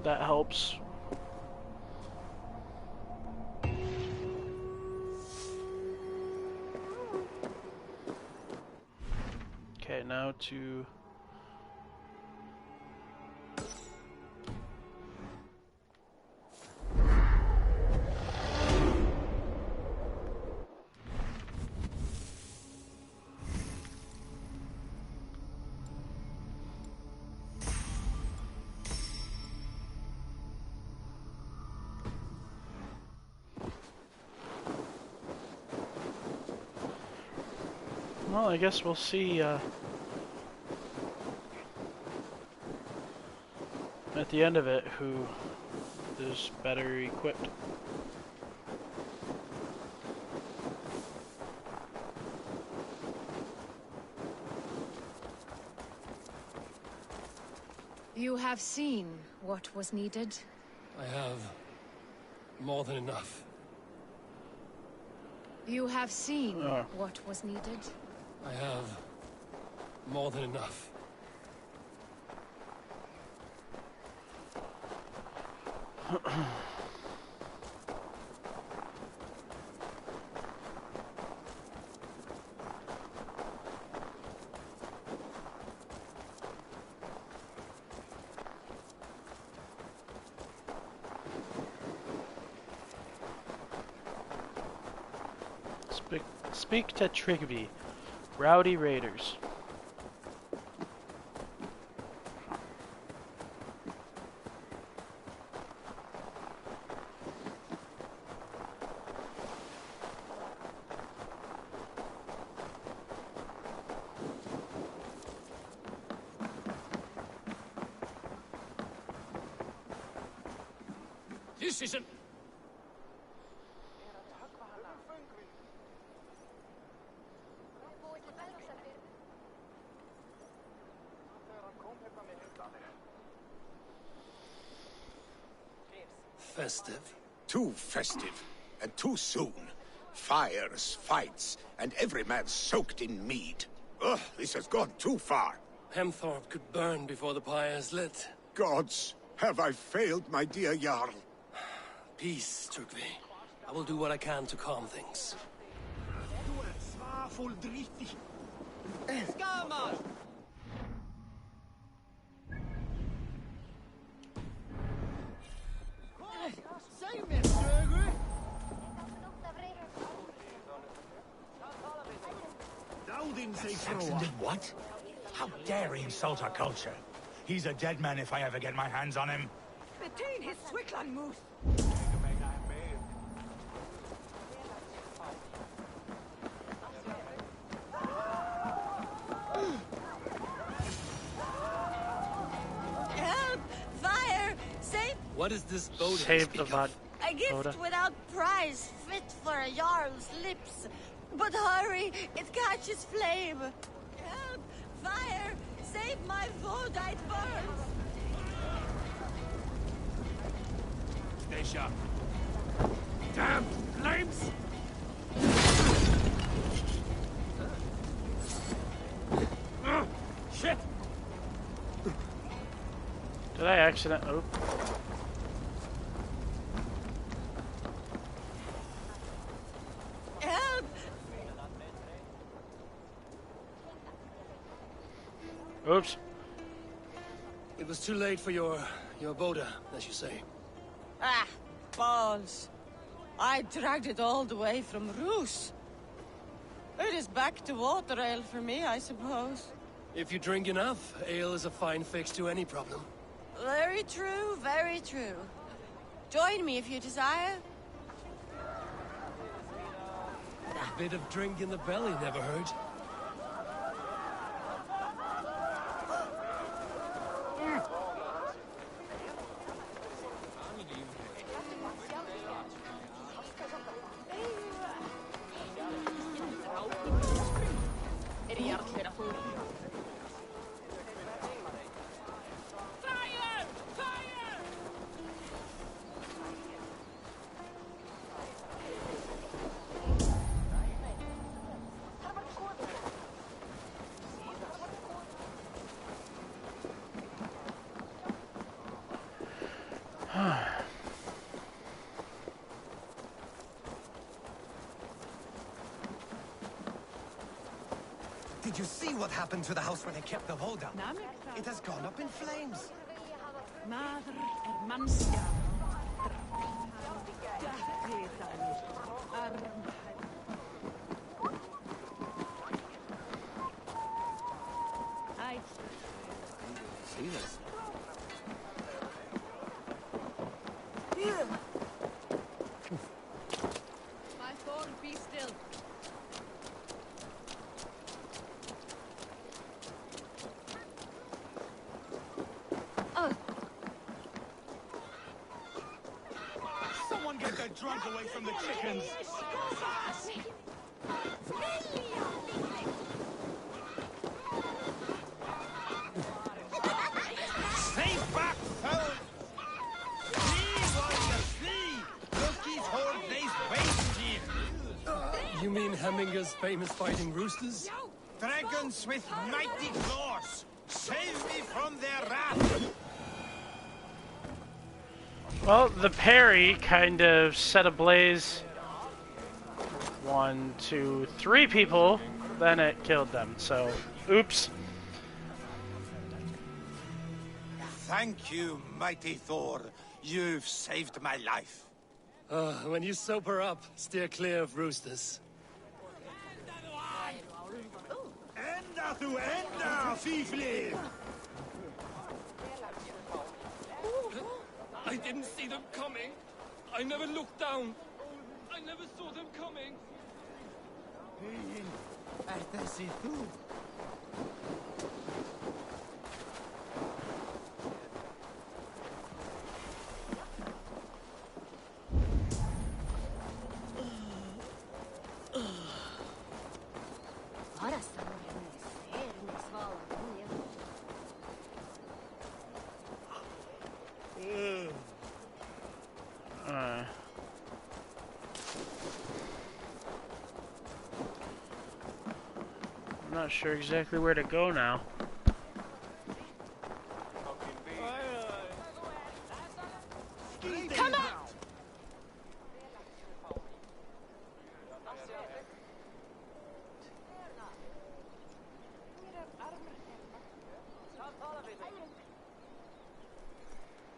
S1: that helps. Okay, now to well, I guess we'll see at the end of it who is better equipped.
S14: You have seen what was needed?
S2: I have more than enough.
S14: You have seen what was needed?
S2: I have more than enough.
S1: Speak to Trigby, rowdy raiders.
S2: This isn't... festive.
S3: Too festive, and too soon. Fires, fights, and every man soaked in mead. Ugh, this has gone too far.
S2: Hemthorpe could burn before the pyre's lit.
S3: Gods, have I failed my dear Jarl?
S2: Peace, Turkvi. I will do what I can to calm things.
S12: Saxon did what? How dare he insult our culture? He's a dead man if I ever get my hands on him.
S11: Between his Swickland moose.
S15: Help! Fire! Save!
S2: What is this boat?
S1: Save the Vod.
S15: A gift without price, fit for a Jarl's lips. But hurry, it catches flame. Help! Fire! Save my food, it burns!
S6: Stay sharp. Damn! Flames! Shit!
S1: Did I accident? Oh.
S15: Help!
S1: Oops.
S2: It was too late for your boda, as you say.
S15: Ah, balls. I dragged it all the way from Roos. It is back to water ale for me, I suppose.
S2: If you drink enough, ale is a fine fix to any problem.
S15: Very true, very true. Join me if you desire.
S2: A bit of drink in the belly never hurt.
S16: Did you see what happened to the house where they kept the Volga? It has gone up in flames.
S2: See this?
S14: My Thor, be still.
S12: Someone get the drunk away from the chickens! Stay back, fellas! Flee while you flee! Loki's horde lays waste here!
S2: You mean Hemminger's famous fighting roosters?
S12: Dragons with mighty claws! Save me from their wrath!
S1: Well, the parry kind of set ablaze 1, 2, 3 people, then it killed them, so oops.
S12: Thank you, mighty Thor. You've saved my life.
S2: When you sober up, steer clear of roosters.
S12: Enda tu enda, fifli!
S2: I didn't see them coming. I never looked down. I never saw them coming.
S1: I'm not sure exactly where to go now.
S14: Come out!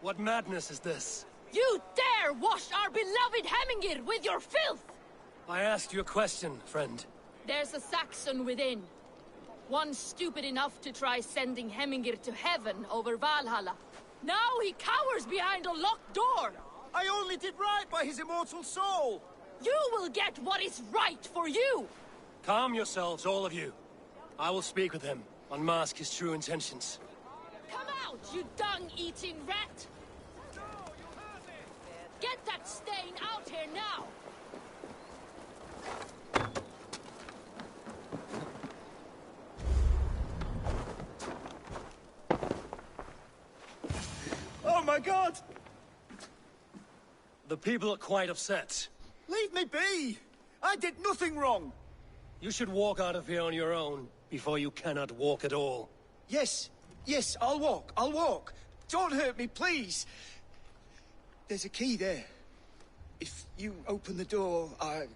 S2: What madness is this?
S14: You dare wash our beloved Hemingir with your filth!
S2: I asked you a question, friend.
S14: There's a Saxon within. One stupid enough to try sending Hemingir to heaven over Valhalla. Now he cowers behind a locked door!
S13: I only did right by his immortal soul!
S14: You will get what is right for you!
S2: Calm yourselves, all of you. I will speak with him, unmask his true intentions.
S14: Come out, you dung-eating rat! Get that stain out here now!
S13: Oh my god!
S2: The people are quite upset.
S13: Leave me be! I did nothing wrong!
S2: You should walk out of here on your own, before you cannot walk at all.
S13: Yes, I'll walk. Don't hurt me, please! There's a key there. If you open the door, I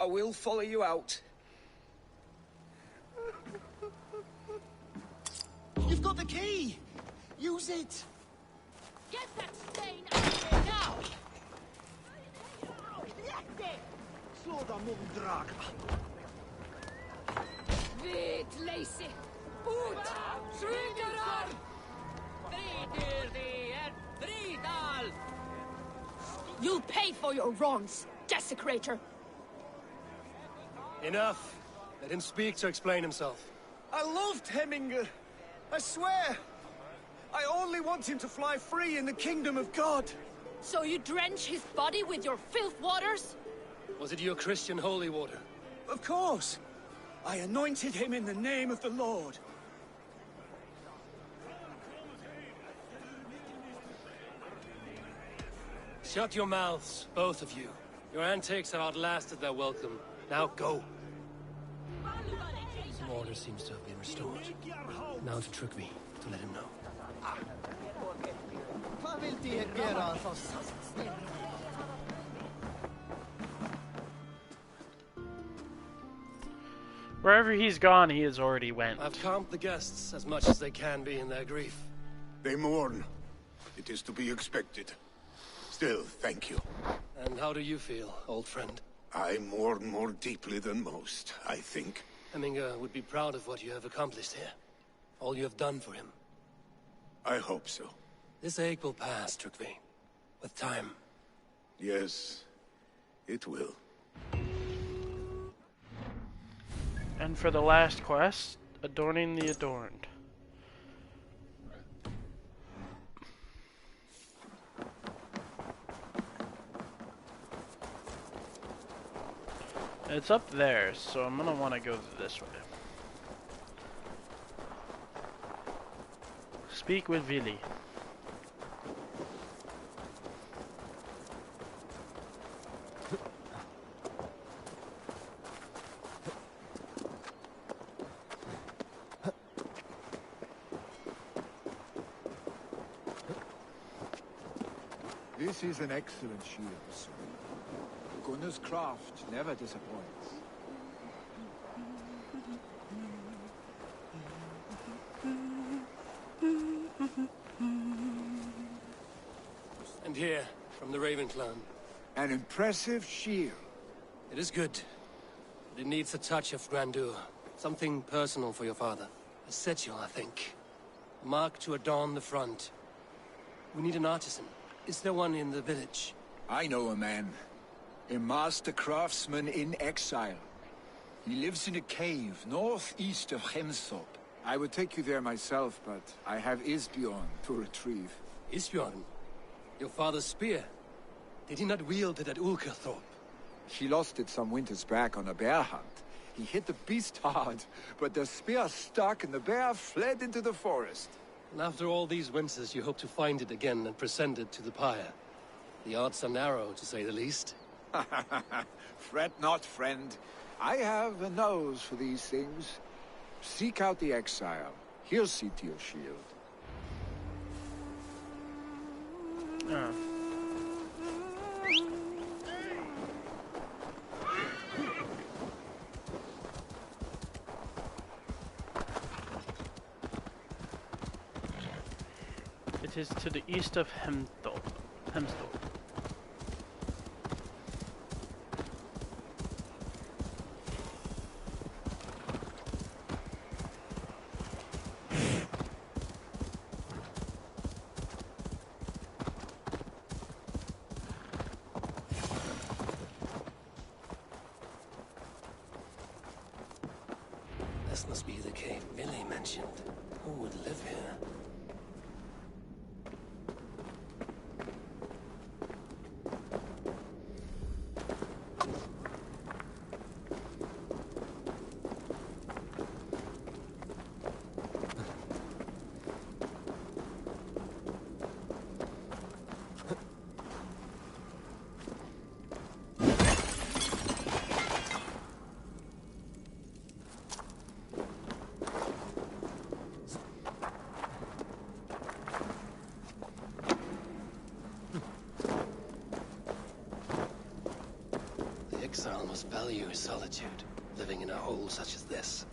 S13: will follow you out. You've got the key! Use it!
S14: Get that stain out here now! Vit lazy! Ut! Tryggarar! You'll pay for your wrongs, desecrator!
S2: Enough. Let him speak to explain himself.
S13: I loved Hemminger. I swear. I only want him to fly free in the kingdom of God.
S14: So you drench his body with your filth waters?
S2: Was it your Christian holy water?
S13: Of course. I anointed him in the name of the Lord.
S2: Shut your mouths, both of you. Your antics have outlasted their welcome. Now go. Some order seems to have been restored. Now to Trygvi, to let him know.
S1: Wherever he's gone, he has already went.
S2: I've calmed the guests as much as they can be in their grief.
S3: They mourn. It is to be expected. Still, thank you.
S2: And how do you feel, old friend?
S3: I mourn more deeply than most, I think.
S2: Hemminger would be proud of what you have accomplished here. All you have done for him.
S3: I hope so.
S2: This ache will pass, Trygve. With time.
S3: Yes, it will.
S1: And for the last quest, adorning the adorned. It's up there, so I'm gonna want to go this way. Speak with Vili.
S8: This is an excellent shield, sir. Gunnar's craft never disappoints.
S2: And here, from the Raven clan.
S8: An impressive shield.
S2: It is good. But it needs a touch of grandeur. Something personal for your father. A sigil, I think. A mark to adorn the front. We need an artisan. Is there one in the village?
S8: I know a man. A master craftsman in exile. He lives in a cave northeast of Hemthorpe. I would take you there myself, but I have Isbjorn to retrieve.
S2: Isbjorn? Your father's spear? Did he not wield it at Ulkerthorpe?
S8: He lost it some winters back on a bear hunt. He hit the beast hard, but the spear stuck and the bear fled into the forest.
S2: And after all these winters, you hope to find it again and present it to the pyre. The odds are narrow, to say the least.
S8: Fret not, friend. I have a nose for these things. Seek out the exile. He'll see to your shield.
S1: It is to the east of Hemthorpe.
S2: This must be the cave Billy mentioned. Who would live here? Exile must value his solitude, living in a hole such as this.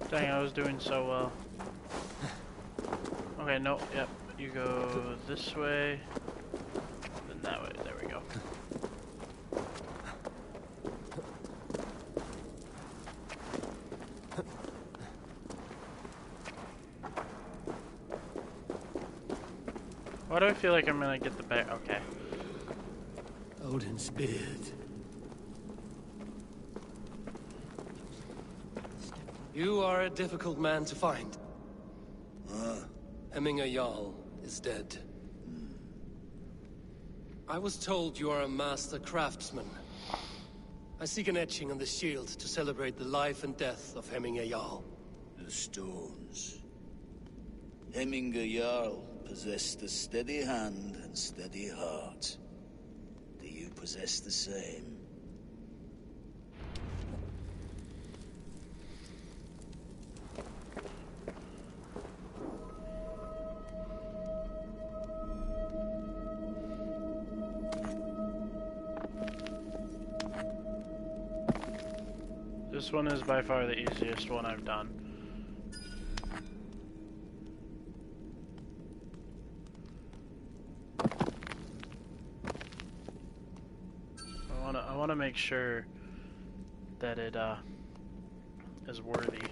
S1: Dang, I was doing so well. Okay, no, yep. You go this way, then that way. There we go. Why do I feel like I'm gonna get the bear? Okay.
S2: Odin's beard. You are a difficult man to find. Hemminger Jarl is dead. I was told you are a master craftsman. I seek an etching on the shield to celebrate the life and death of Hemminger Jarl.
S17: The stones. Hemminger Jarl possessed a steady hand and steady heart. Do you possess the same?
S1: This one is by far the easiest one I've done. I wanna make sure that it is worthy.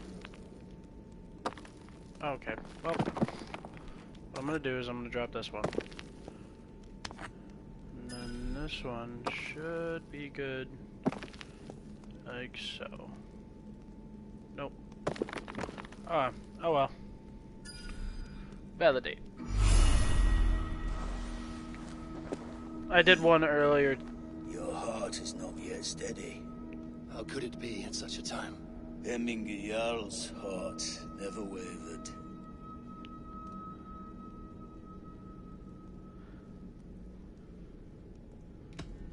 S1: Okay, well, what I'm gonna do is I'm gonna drop this one. And then this one should be good. Like so. Nope. Oh well. Validate. I did one earlier.
S17: Your heart is not yet steady.
S2: How could it be at such a time?
S17: Hemminger Jarl's heart never wavered.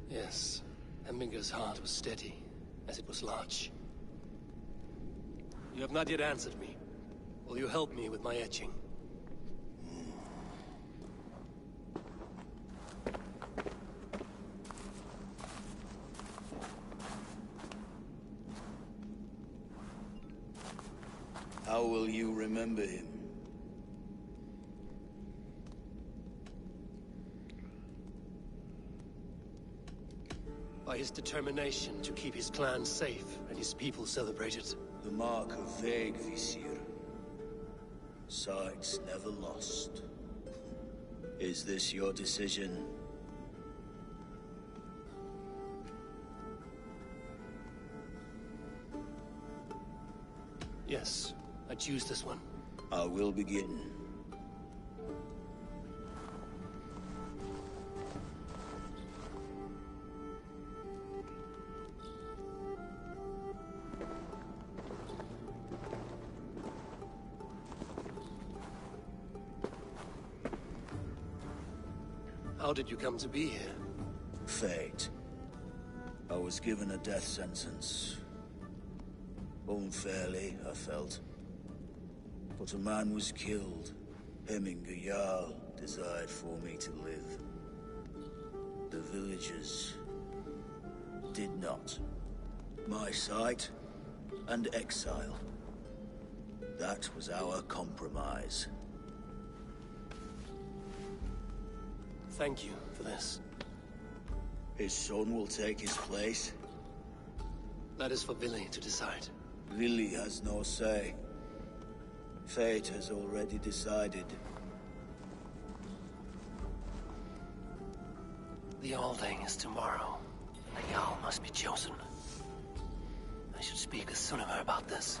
S2: Yes, Hemminger's heart was steady, as it was large. You have not yet answered me. Will you help me with my etching?
S17: How will you remember him?
S2: By his determination to keep his clan safe and his people celebrated.
S17: The mark of Vegvisir. Sights never lost. Is this your decision?
S2: Yes, I choose this one.
S17: I will begin.
S2: How did you come to be here?
S17: Fate. I was given a death sentence. Unfairly, I felt. But a man was killed. Hemminger Jarl desired for me to live. The villagers did not. My sight and exile. That was our compromise.
S2: Thank you for this.
S17: His son will take his place.
S2: That is for Billy to decide.
S17: Lily has no say. Fate has already decided.
S2: The Alding is tomorrow, and the Jarl must be chosen. I should speak with Sunniver about this.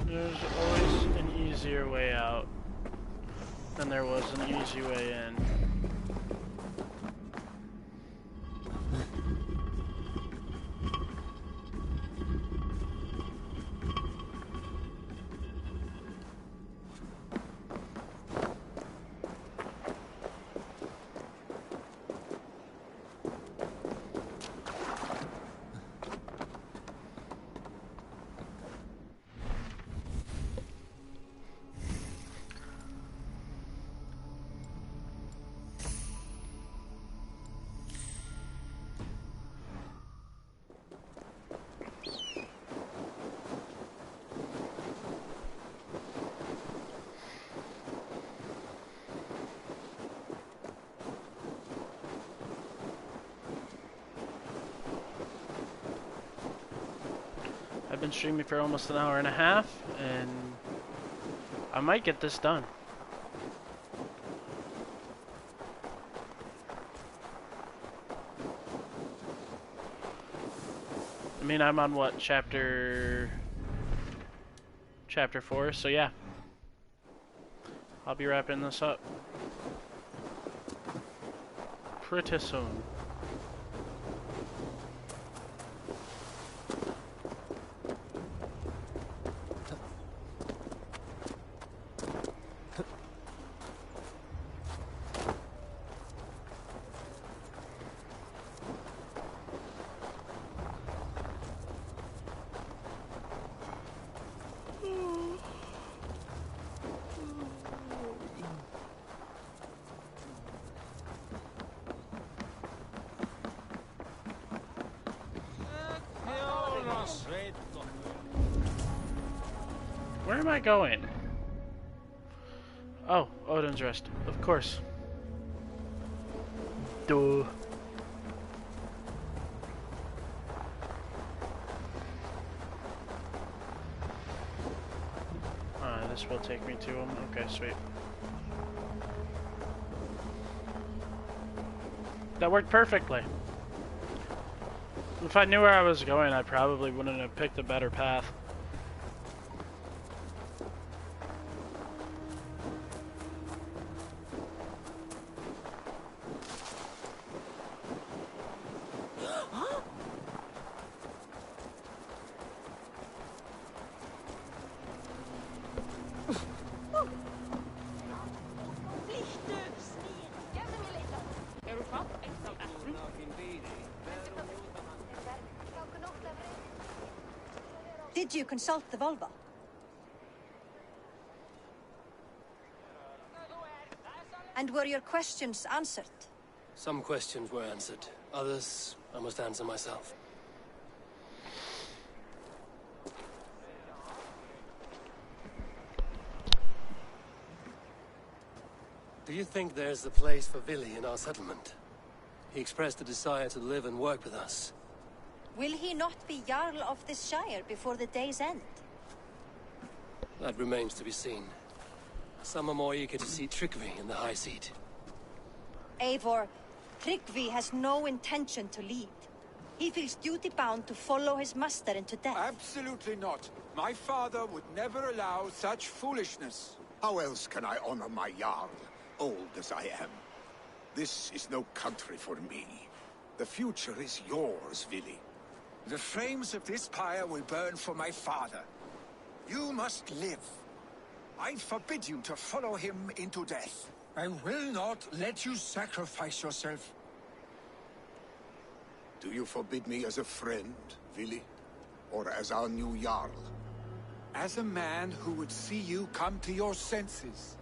S1: There's always an easier way out than there was an easy way in. I've been streaming for almost an hour and a half, and I might get this done. I mean, I'm on what, chapter 4, so yeah. I'll be wrapping this up pretty soon. Where am I going? Oh, Odin's Rest. Of course. Duh. This will take me to him. Okay, sweet. That worked perfectly. If I knew where I was going, I probably wouldn't have picked a better path.
S7: Did you consult the Volva? And were your questions answered?
S2: Some questions were answered. Others, I must answer myself. Do you think there's a place for Vili in our settlement? He expressed a desire to live and work with us.
S7: Will he not be Jarl of this Shire before the day's end?
S2: That remains to be seen. Some are more eager to see Tryggvi in the high seat.
S7: Eivor, Tryggvi has no intention to lead. He feels duty-bound to follow his master into death.
S6: Absolutely not. My father would never allow such foolishness.
S3: How else can I honor my Jarl, old as I am? This is no country for me. The future is yours, Vili.
S8: The flames of this pyre will burn for my father. You must live. I forbid you to follow him into death. I will not let you sacrifice yourself.
S3: Do you forbid me as a friend, Vili? Or as our new Jarl?
S6: As a man who would see you come to your senses.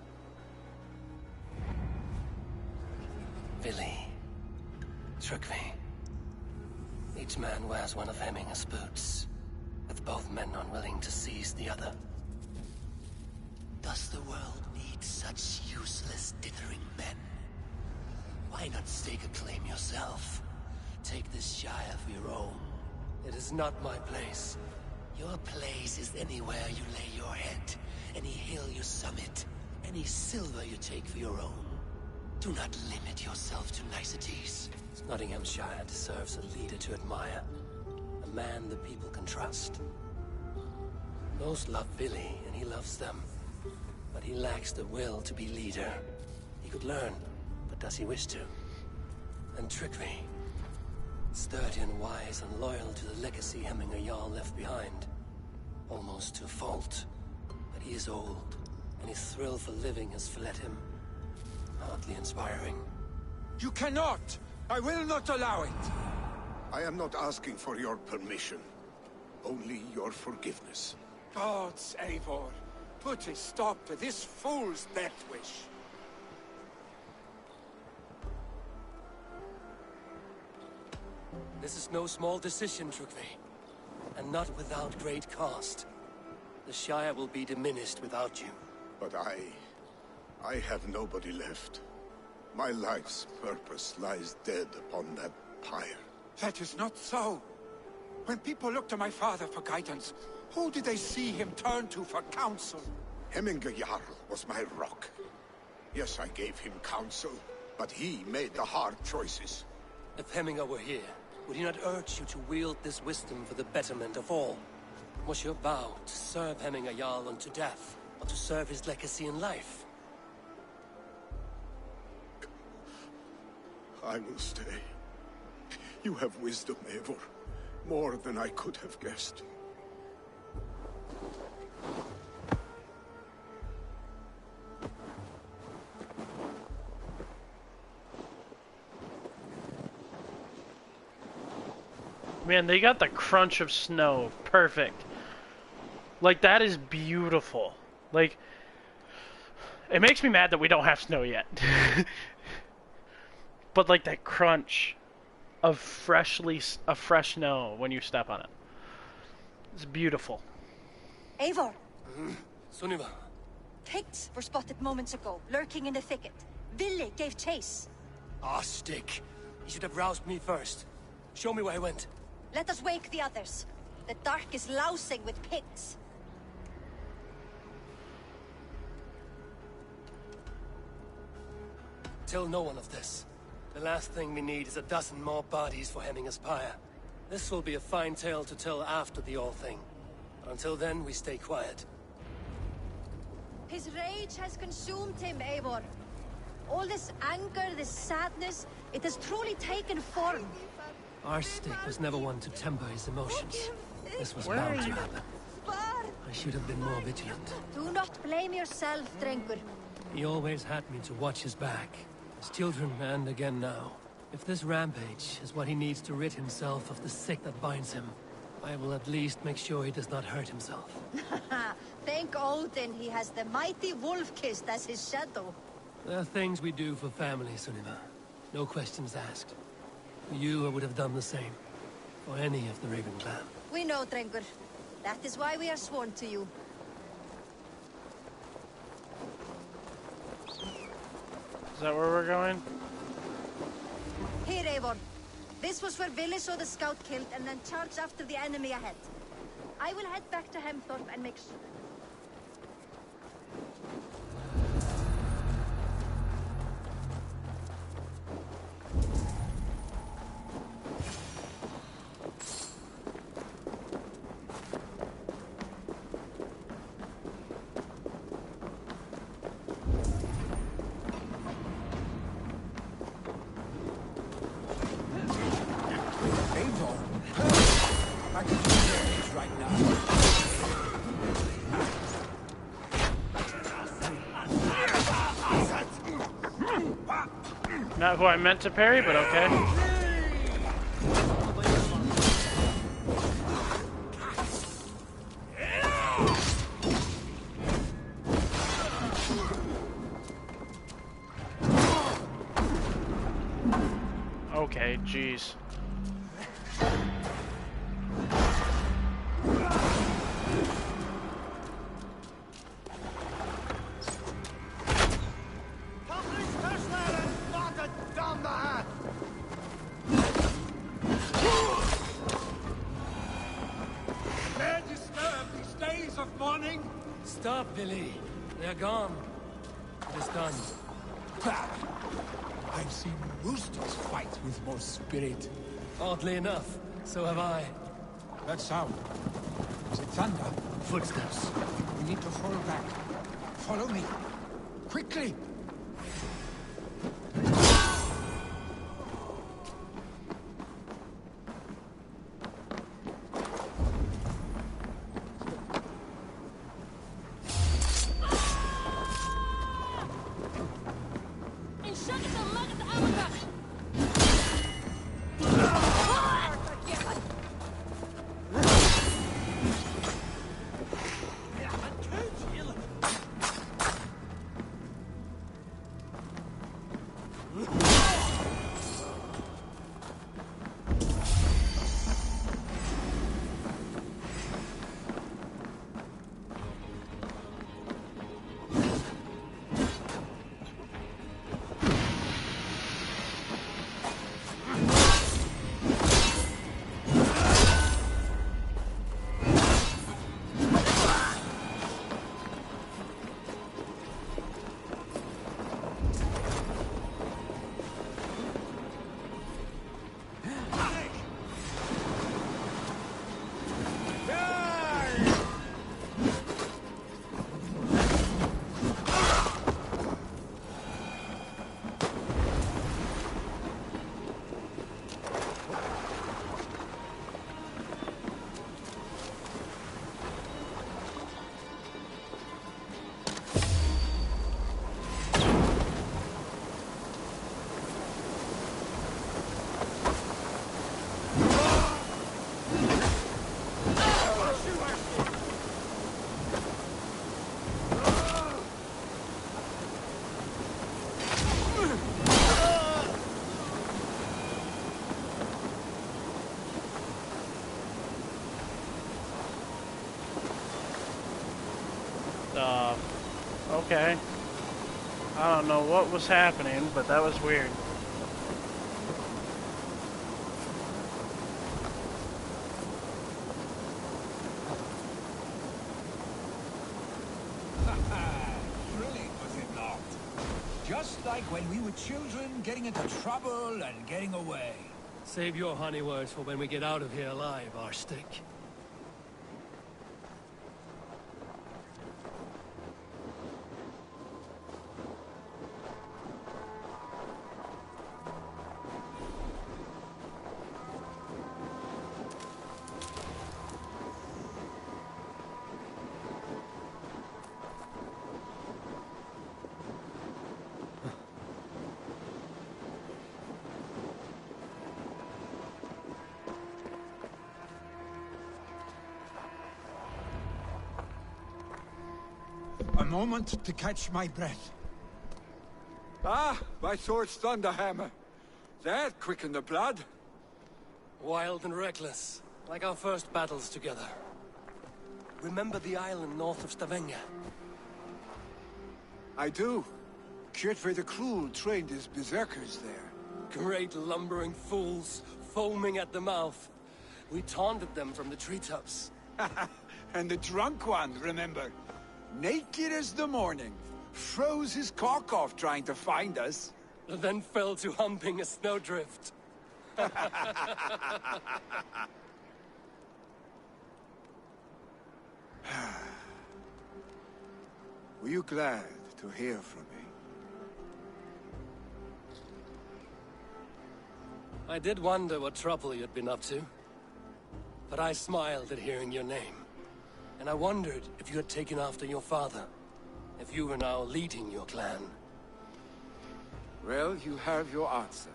S2: Vili. Tryggvi. Each man wears one of Hemminger's boots, with both men unwilling to seize the other.
S18: Does the world need such useless, dithering men? Why not stake a claim yourself? Take this Shire for your own.
S2: It is not my place.
S18: Your place is anywhere you lay your head, any hill you summit, any silver you take for your own. Do not limit yourself to niceties.
S2: Nottinghamshire deserves a leader to admire. A man the people can trust. Most love Vili, and he loves them. But he lacks the will to be leader. He could learn, but does he wish to? And Tryggvi. Sturdy and wise and loyal to the legacy Hemminger Jarl left behind. Almost to a fault. But he is old, and his thrill for living has fled him. Hardly inspiring.
S6: You cannot! I will not allow it!
S3: I am not asking for your permission. Only your forgiveness.
S6: Gods, Eivor, put a stop to this fool's death wish.
S2: This is no small decision, Tryggvi. And not without great cost. The Shire will be diminished without you.
S3: But I have nobody left. My life's purpose lies dead upon that pyre.
S6: That is not so. When people look to my father for guidance, who did they see him turn to for counsel?
S3: Hemminger Jarl was my rock. Yes, I gave him counsel, but he made the hard choices.
S2: If Hemminger were here, would he not urge you to wield this wisdom for the betterment of all? Was your vow to serve Hemminger Jarl unto death, or to serve his legacy in life?
S3: I will stay. You have wisdom, Eivor. More than I could have guessed.
S1: Man, they got the crunch of snow. Perfect. Like, that is beautiful. Like, it makes me mad that we don't have snow yet. But, like, that crunch of fresh snow when you step on it. It's beautiful.
S7: Eivor,
S2: Sunniva.
S7: Picts were spotted moments ago, lurking in the thicket. Vili gave chase.
S2: Ah, stick. You should have roused me first. Show me where he went.
S7: Let us wake the others. The dark is lousing with Picts.
S2: Tell no one of this. The last thing we need is a dozen more bodies for Hemminger's pyre. This will be a fine tale to tell after the all thing. But until then, we stay quiet.
S7: His rage has consumed him, Eivor. All this anger, this sadness, it has truly taken form.
S2: Our stick was never one to temper his emotions. This was bound to happen. I should have been more vigilant.
S7: Do not blame yourself, Drengur.
S2: He always had me to watch his back. His children, and again now. If this rampage is what he needs to rid himself of the sick that binds him, I will at least make sure he does not hurt himself.
S7: Thank Odin he has the mighty Wolf-Kissed as his shadow.
S2: There are things we do for family, Sunniva. No questions asked. For you, I would have done the same. For any of the Raven clan.
S7: We know, Drengur. That is why we are sworn to you.
S1: Is that where we're going?
S7: Here, Eivor. This was where Vili saw the scout killed and then charged after the enemy ahead. I will head back to Hemthorpe and make sure...
S1: Not who I meant to parry, but okay. Okay, jeez.
S2: Stop, Billy. They're gone. It is done.
S8: I've seen roosters fight with more spirit.
S2: Oddly enough, so have I.
S8: That sound. Is it thunder?
S2: Footsteps.
S8: We need to fall back. Follow me. Quickly!
S1: Okay. I don't know what was happening, but that was weird.
S8: Thrilling, was it not? Just like when we were children, getting into trouble and getting away.
S2: Save your honey words for when we get out of here alive, Arstick.
S8: A moment to catch my breath.
S6: Ah, my sword's Thunderhammer. That quickened the blood.
S2: Wild and reckless, like our first battles together. Remember the island north of Stavanger?
S8: I do. Kjotve the Cruel trained his berserkers there.
S2: Great lumbering fools, foaming at the mouth. We taunted them from the treetops.
S8: And the drunk one, remember? Naked as the morning. Froze his cock off trying to find us.
S2: Then fell to humping a snowdrift.
S8: Were you glad to hear from me?
S2: I did wonder what trouble you'd been up to. But I smiled at hearing your name. And I wondered if you had taken after your father. If you were now leading your clan.
S8: Well, you have your answer.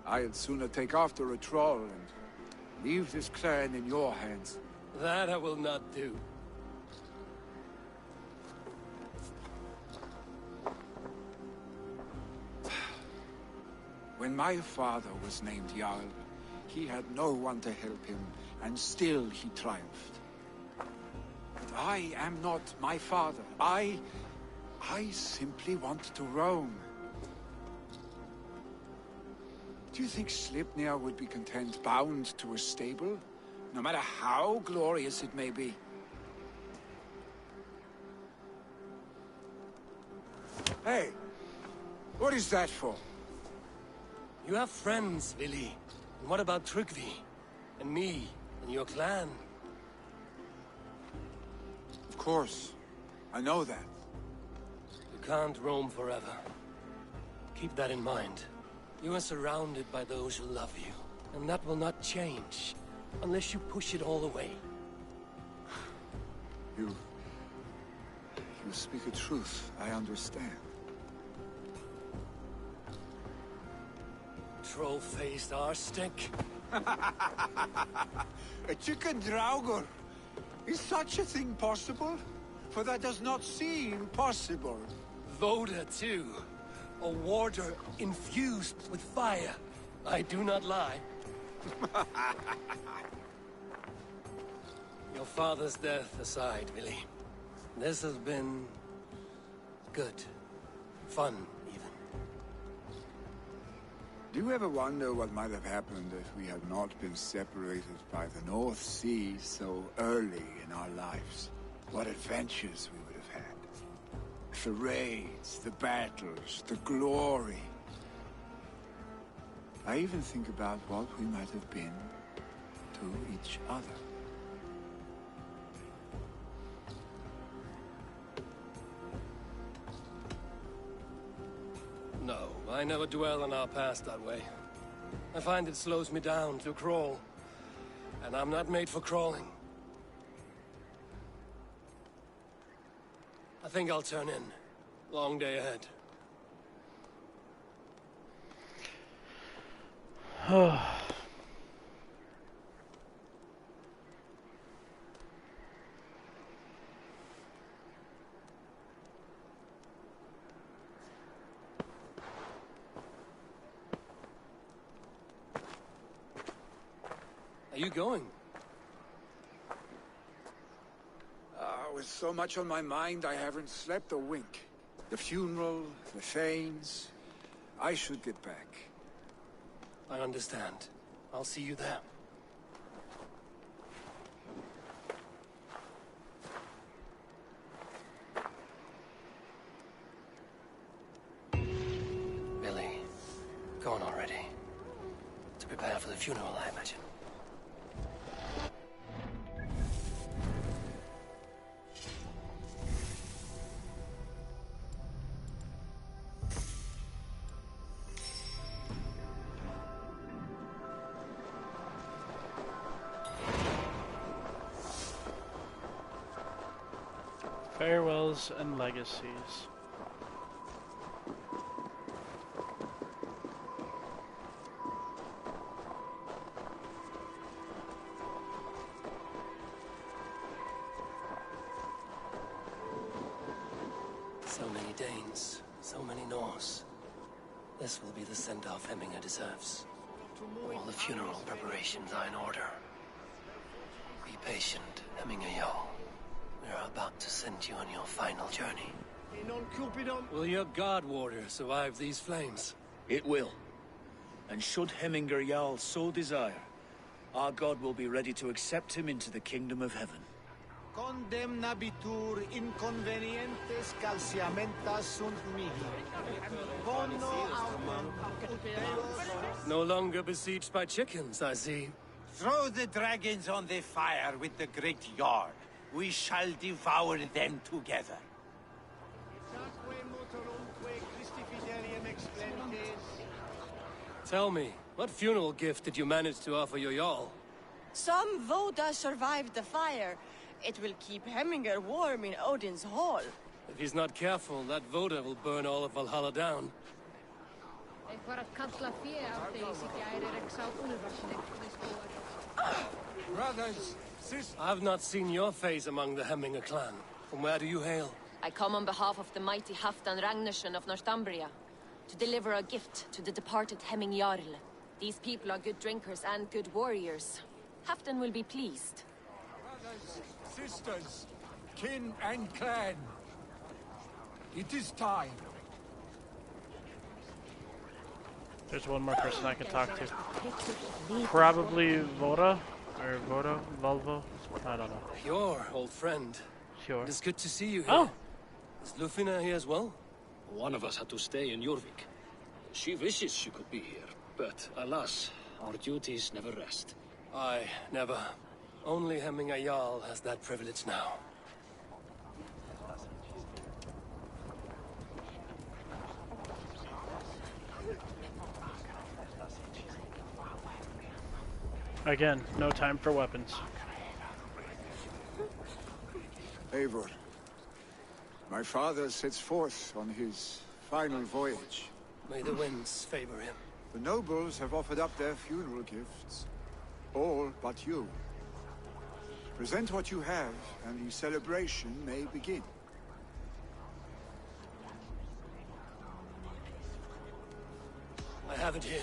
S8: I'd sooner take after a troll and leave this clan in your hands.
S2: That I will not do.
S8: When my father was named Jarl, he had no one to help him, and still he triumphed. But I am not my father. I simply want to roam. Do you think Sleipnir would be content bound to a stable, no matter how glorious it may be? Hey, what is that for?
S2: You have friends, Vili. And what about Tryggvi? And me? And your clan?
S8: Of course. I know that.
S2: You can't roam forever. Keep that in mind. You are surrounded by those who love you. And that will not change. Unless you push it all away.
S8: You speak a truth. I understand.
S2: Troll-faced Arstick.
S8: A chicken Draugr. Is such a thing possible? For that does not seem possible.
S2: Voda, too. A warder infused with fire. I do not lie. Your father's death aside, Vili. This has been... good. Fun, even.
S8: Do you ever wonder what might have happened if we had not been separated by the North Sea so early in our lives? What adventures we would have had. The raids, the battles, the glory. I even think about what we might have been to each other.
S2: No, I never dwell on our past that way. I find it slows me down to crawl. And I'm not made for crawling. I think I'll turn in. Long day ahead. Are you going?
S8: I was so much on my mind I haven't slept a wink. The funeral, the Thanes. I should get back.
S2: I understand. I'll see you there. Billy, gone already. To prepare for the funeral, I imagine.
S1: Farewells and legacies.
S2: So many Danes, so many Norse. This will be the send-off Hemminger deserves. All the funeral preparations are in order. Be patient, Hemminger Jarl. We're about to send you on your final journey. Will your guard warrior survive these flames?
S17: It will. And should Hemminger Jarl so desire, our god will be ready to accept him into the kingdom of heaven.
S19: Condemnabitur inconvenientes calciamentas sunt mihi. Bono autem uteros.
S2: No longer besieged by chickens, I see.
S19: Throw the dragons on the fire with the great Jarl. We shall devour them together.
S2: Tell me, what funeral gift did you manage to offer your Jarl?
S15: Some Voda survived the fire. It will keep Hemminger warm in Odin's hall.
S2: If he's not careful, that Voda will burn all of Valhalla down.
S6: Brothers, sisters...
S2: I've not seen your face among the Hemminger clan. From where do you hail?
S20: I come on behalf of the mighty Halfdan Ragnarsson of Northumbria, to deliver a gift to the departed Hemming Jarl. These people are good drinkers and good warriors. Halfdan will be pleased.
S6: Brothers, sisters, kin and clan. It is time.
S1: There's one more person I can talk to. Probably Voda? Or Vodo? Volvo? I don't know.
S2: Your old friend.
S1: Sure.
S2: It is good to see you here.
S1: Oh!
S2: Is Lufina here as well?
S21: One of us had to stay in Jorvik. She wishes she could be here, but alas, our duties never rest.
S2: Aye, never. Only Hemminger Jarl has that privilege now.
S1: Again, no time for weapons.
S8: Eivor, my father sets forth on his final voyage.
S2: May the winds favor him.
S8: The nobles have offered up their funeral gifts. All but you. Present what you have, and the celebration may begin.
S2: I have it here.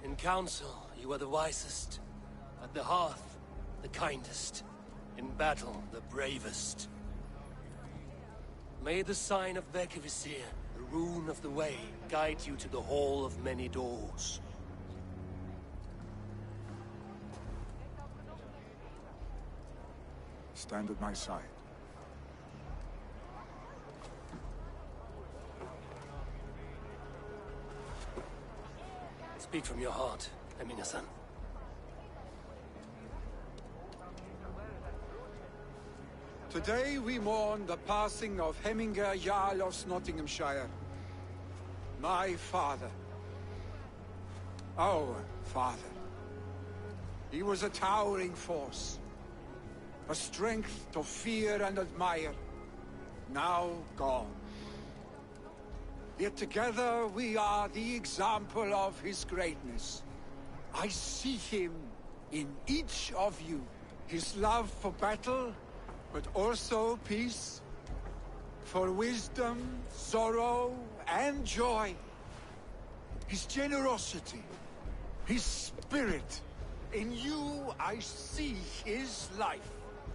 S2: In council, you are the wisest. At the hearth, the kindest. In battle, the bravest. May the sign of Vekivisir, the rune of the way, guide you to the Hall of Many Doors.
S8: Stand at my side.
S2: Speak from your heart, Hemminger-san.
S6: Today we mourn the passing of Hemminger Jarl of Nottinghamshire. My father. Our father. He was a towering force. A strength to fear and admire. Now gone. Yet together we are the example of his greatness. I see him in each of you. His love for battle, but also peace. For wisdom, sorrow, and joy. His generosity, his spirit. In you I see his life,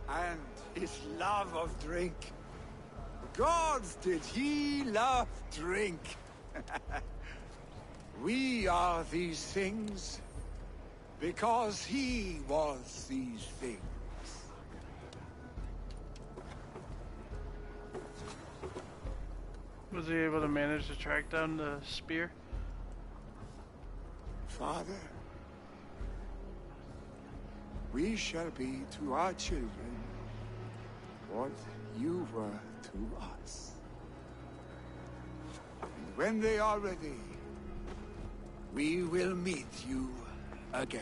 S6: and his love of drink. Gods, did he love drink! We are these things because he was these things.
S1: Was he able to manage to track down the spear?
S6: Father, we shall be to our children what you were to us. And when they are ready, we will meet you again.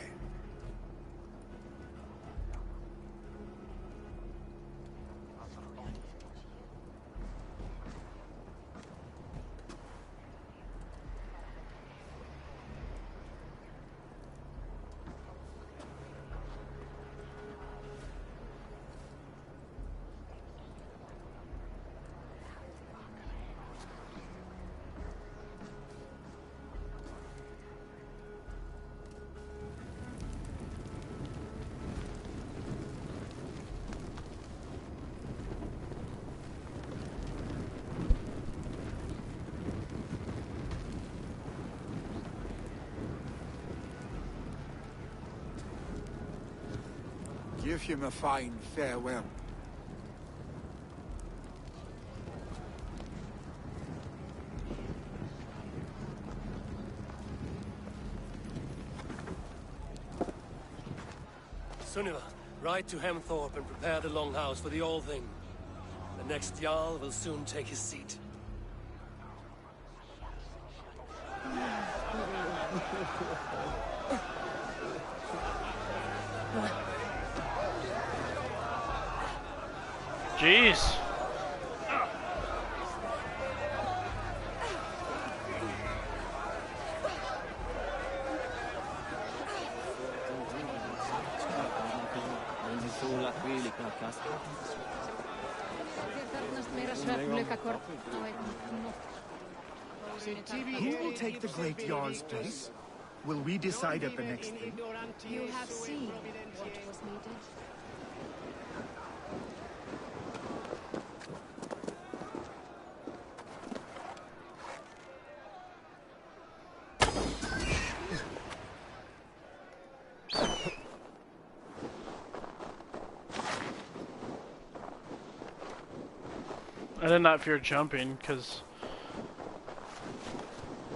S6: Give him a fine farewell.
S2: Sunniva, ride to Hemthorpe and prepare the Longhouse for the All-Thing. The next Jarl will soon take his seat.
S1: Jeez.
S5: Who will take the great Jarl's place? Will we decide at the next thing?
S14: You have seen what was needed.
S1: I did not fear jumping, because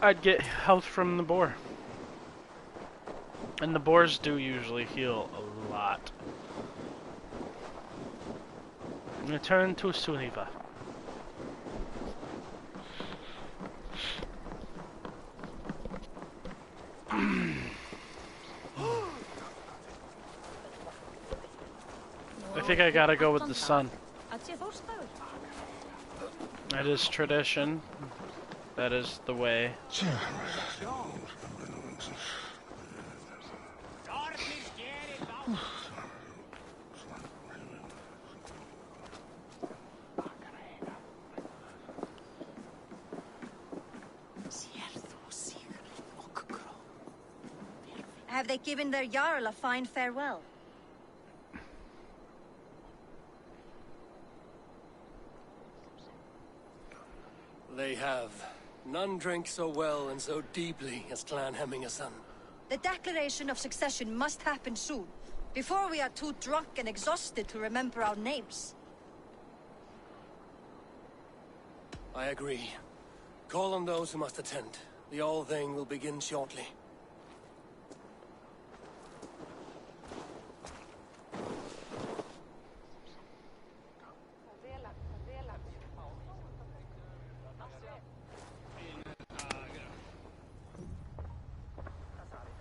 S1: I'd get health from the boar. And the boars do usually heal a lot. Return to Sunniva. I think I gotta go with the sun. That is tradition. That is the way.
S7: Have they given their Jarl a fine farewell?
S2: They have. None drank so well and so deeply as Clan Hemmingason.
S7: The declaration of succession must happen soon, before we are too drunk and exhausted to remember our names.
S2: I agree. Call on those who must attend. The All-Thing will begin shortly.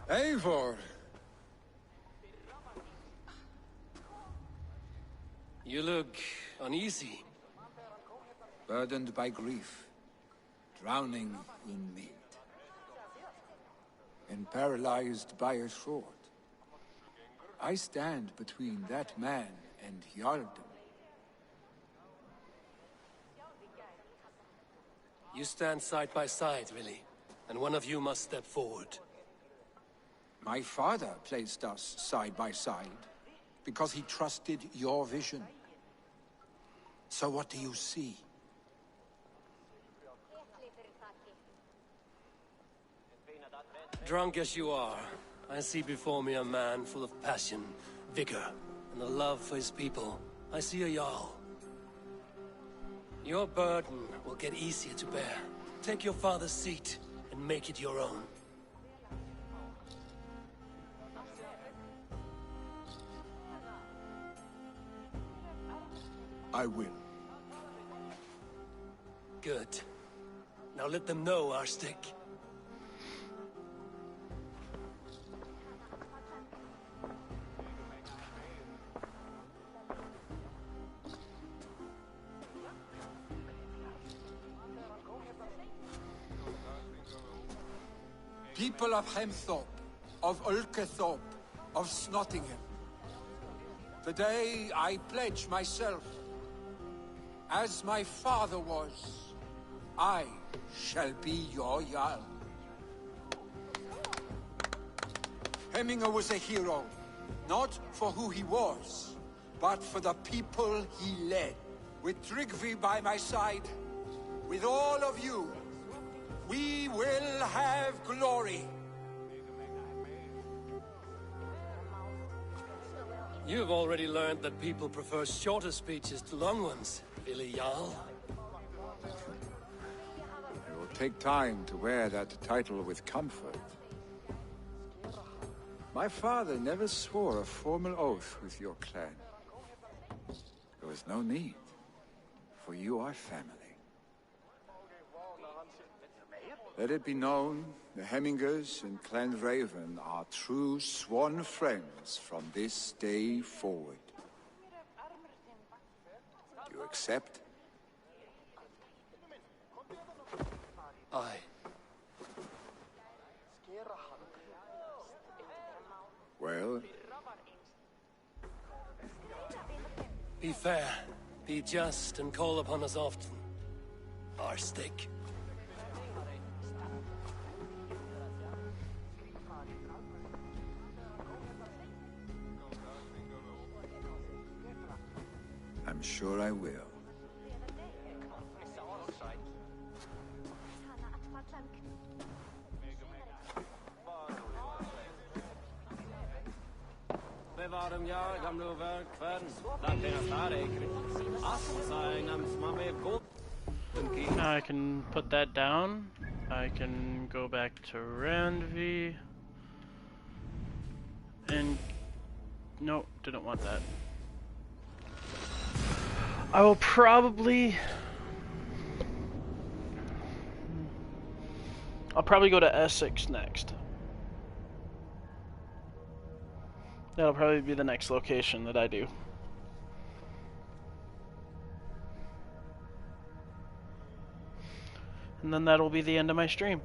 S6: Eivor!
S2: You look uneasy.
S8: Burdened by grief. drowning in mead, and paralyzed by a sword. I stand between that man and Jarldom.
S2: You stand side by side, really, and one of you must step forward.
S8: My father placed us side by side because he trusted your vision. So what do you see?
S2: Drunk as you are, I see before me a man full of passion, vigor, and a love for his people. I see a Jarl. Your burden will get easier to bear. Take your father's seat and make it your own.
S8: I will.
S2: Good. Now let them know our stick.
S8: People of Hemthorpe, of Ulkethorpe, of Snottingham. Today I pledge myself, as my father was, I shall be your Jarl. Hemminger was a hero, not for who he was, but for the people he led. With Tryggvi by my side, with all of you, we will have glory.
S2: You've already learned that people prefer shorter speeches to long ones, Billy Jarl.
S8: It will take time to wear that title with comfort. My father never swore a formal oath with your clan. There was no need, for you are family. Let it be known, the Hemmingers and Clan Raven are true sworn friends from this day forward. Do you accept?
S2: Aye.
S8: Well?
S2: Be fair, be just, and call upon us often. Our stick.
S8: I'm sure I will.
S1: Now I can put that down. I can go back to Randvi. And no, didn't want that. I will probably... I'll probably go to Essex next. That'll probably be the next location that I do. And then that'll be the end of my stream.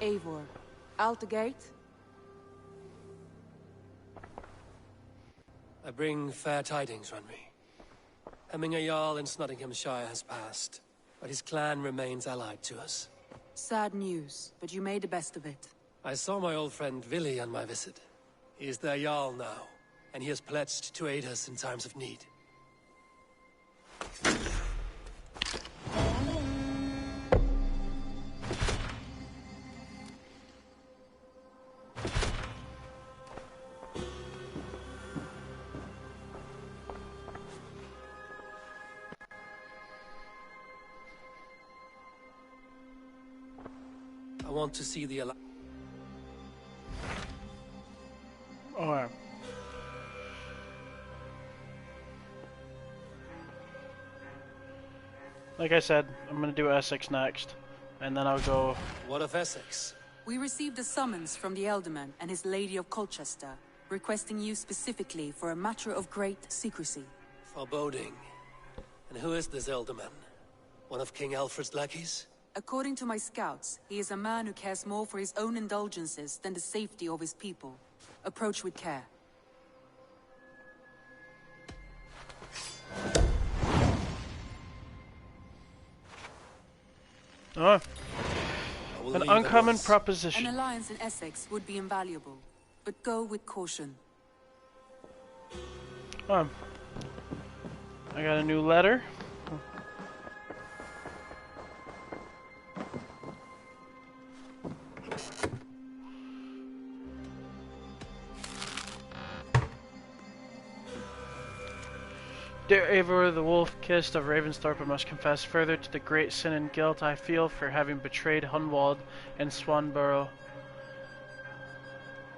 S9: Eivor, out the gate?
S2: I bring fair tidings, Runry. Hemming a Jarl in Nottinghamshire has passed, but his clan remains allied to us.
S9: Sad news, but you made the best of it.
S2: I saw my old friend Vili on my visit. He is their Jarl now, and he has pledged to aid us in times of need. I want to see the
S1: Alright. Like I said, I'm gonna do Essex next, and then I'll go...
S2: What of Essex?
S9: We received a summons from the Elderman and his Lady of Colchester, requesting you specifically for a matter of great secrecy.
S2: Foreboding. And who is this Elderman? One of King Alfred's lackeys?
S9: According to my scouts, he is a man who cares more for his own indulgences than the safety of his people. Approach with care.
S1: Oh. An uncommon proposition.
S9: An alliance in Essex would be invaluable, but go with caution.
S1: I got a new letter. Dear Eivor, the wolf-kissed of Ravensthorpe, I must confess further to the great sin and guilt I feel for having betrayed Hunwald and Swanborough.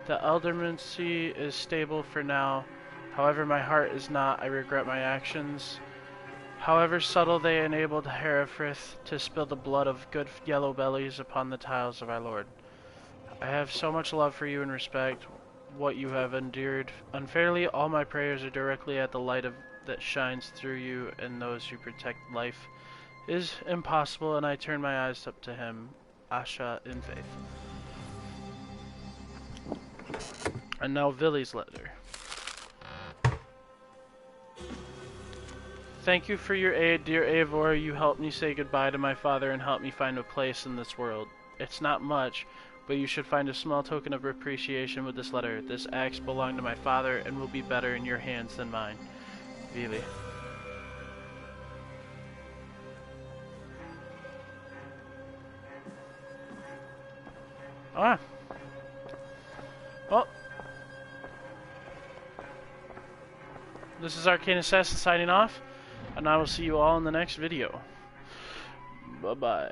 S1: The aldermancy is stable for now, however my heart is not. I regret my actions. However subtle, they enabled Herefrith to spill the blood of good yellow bellies upon the tiles of our lord. I have so much love for you and respect what you have endured unfairly. All my prayers are directly at the light of that shines through you and those who protect life is impossible, and I turn my eyes up to him, Asha in faith. And now Vili's letter. Thank you for your aid, dear Eivor. You helped me say goodbye to my father and helped me find a place in this world. It's not much, but you should find a small token of appreciation with this letter. This axe belonged to my father and will be better in your hands than mine. Vili. Ah. Well. This is Arcane Assassin signing off, and I will see you all in the next video. Bye-bye.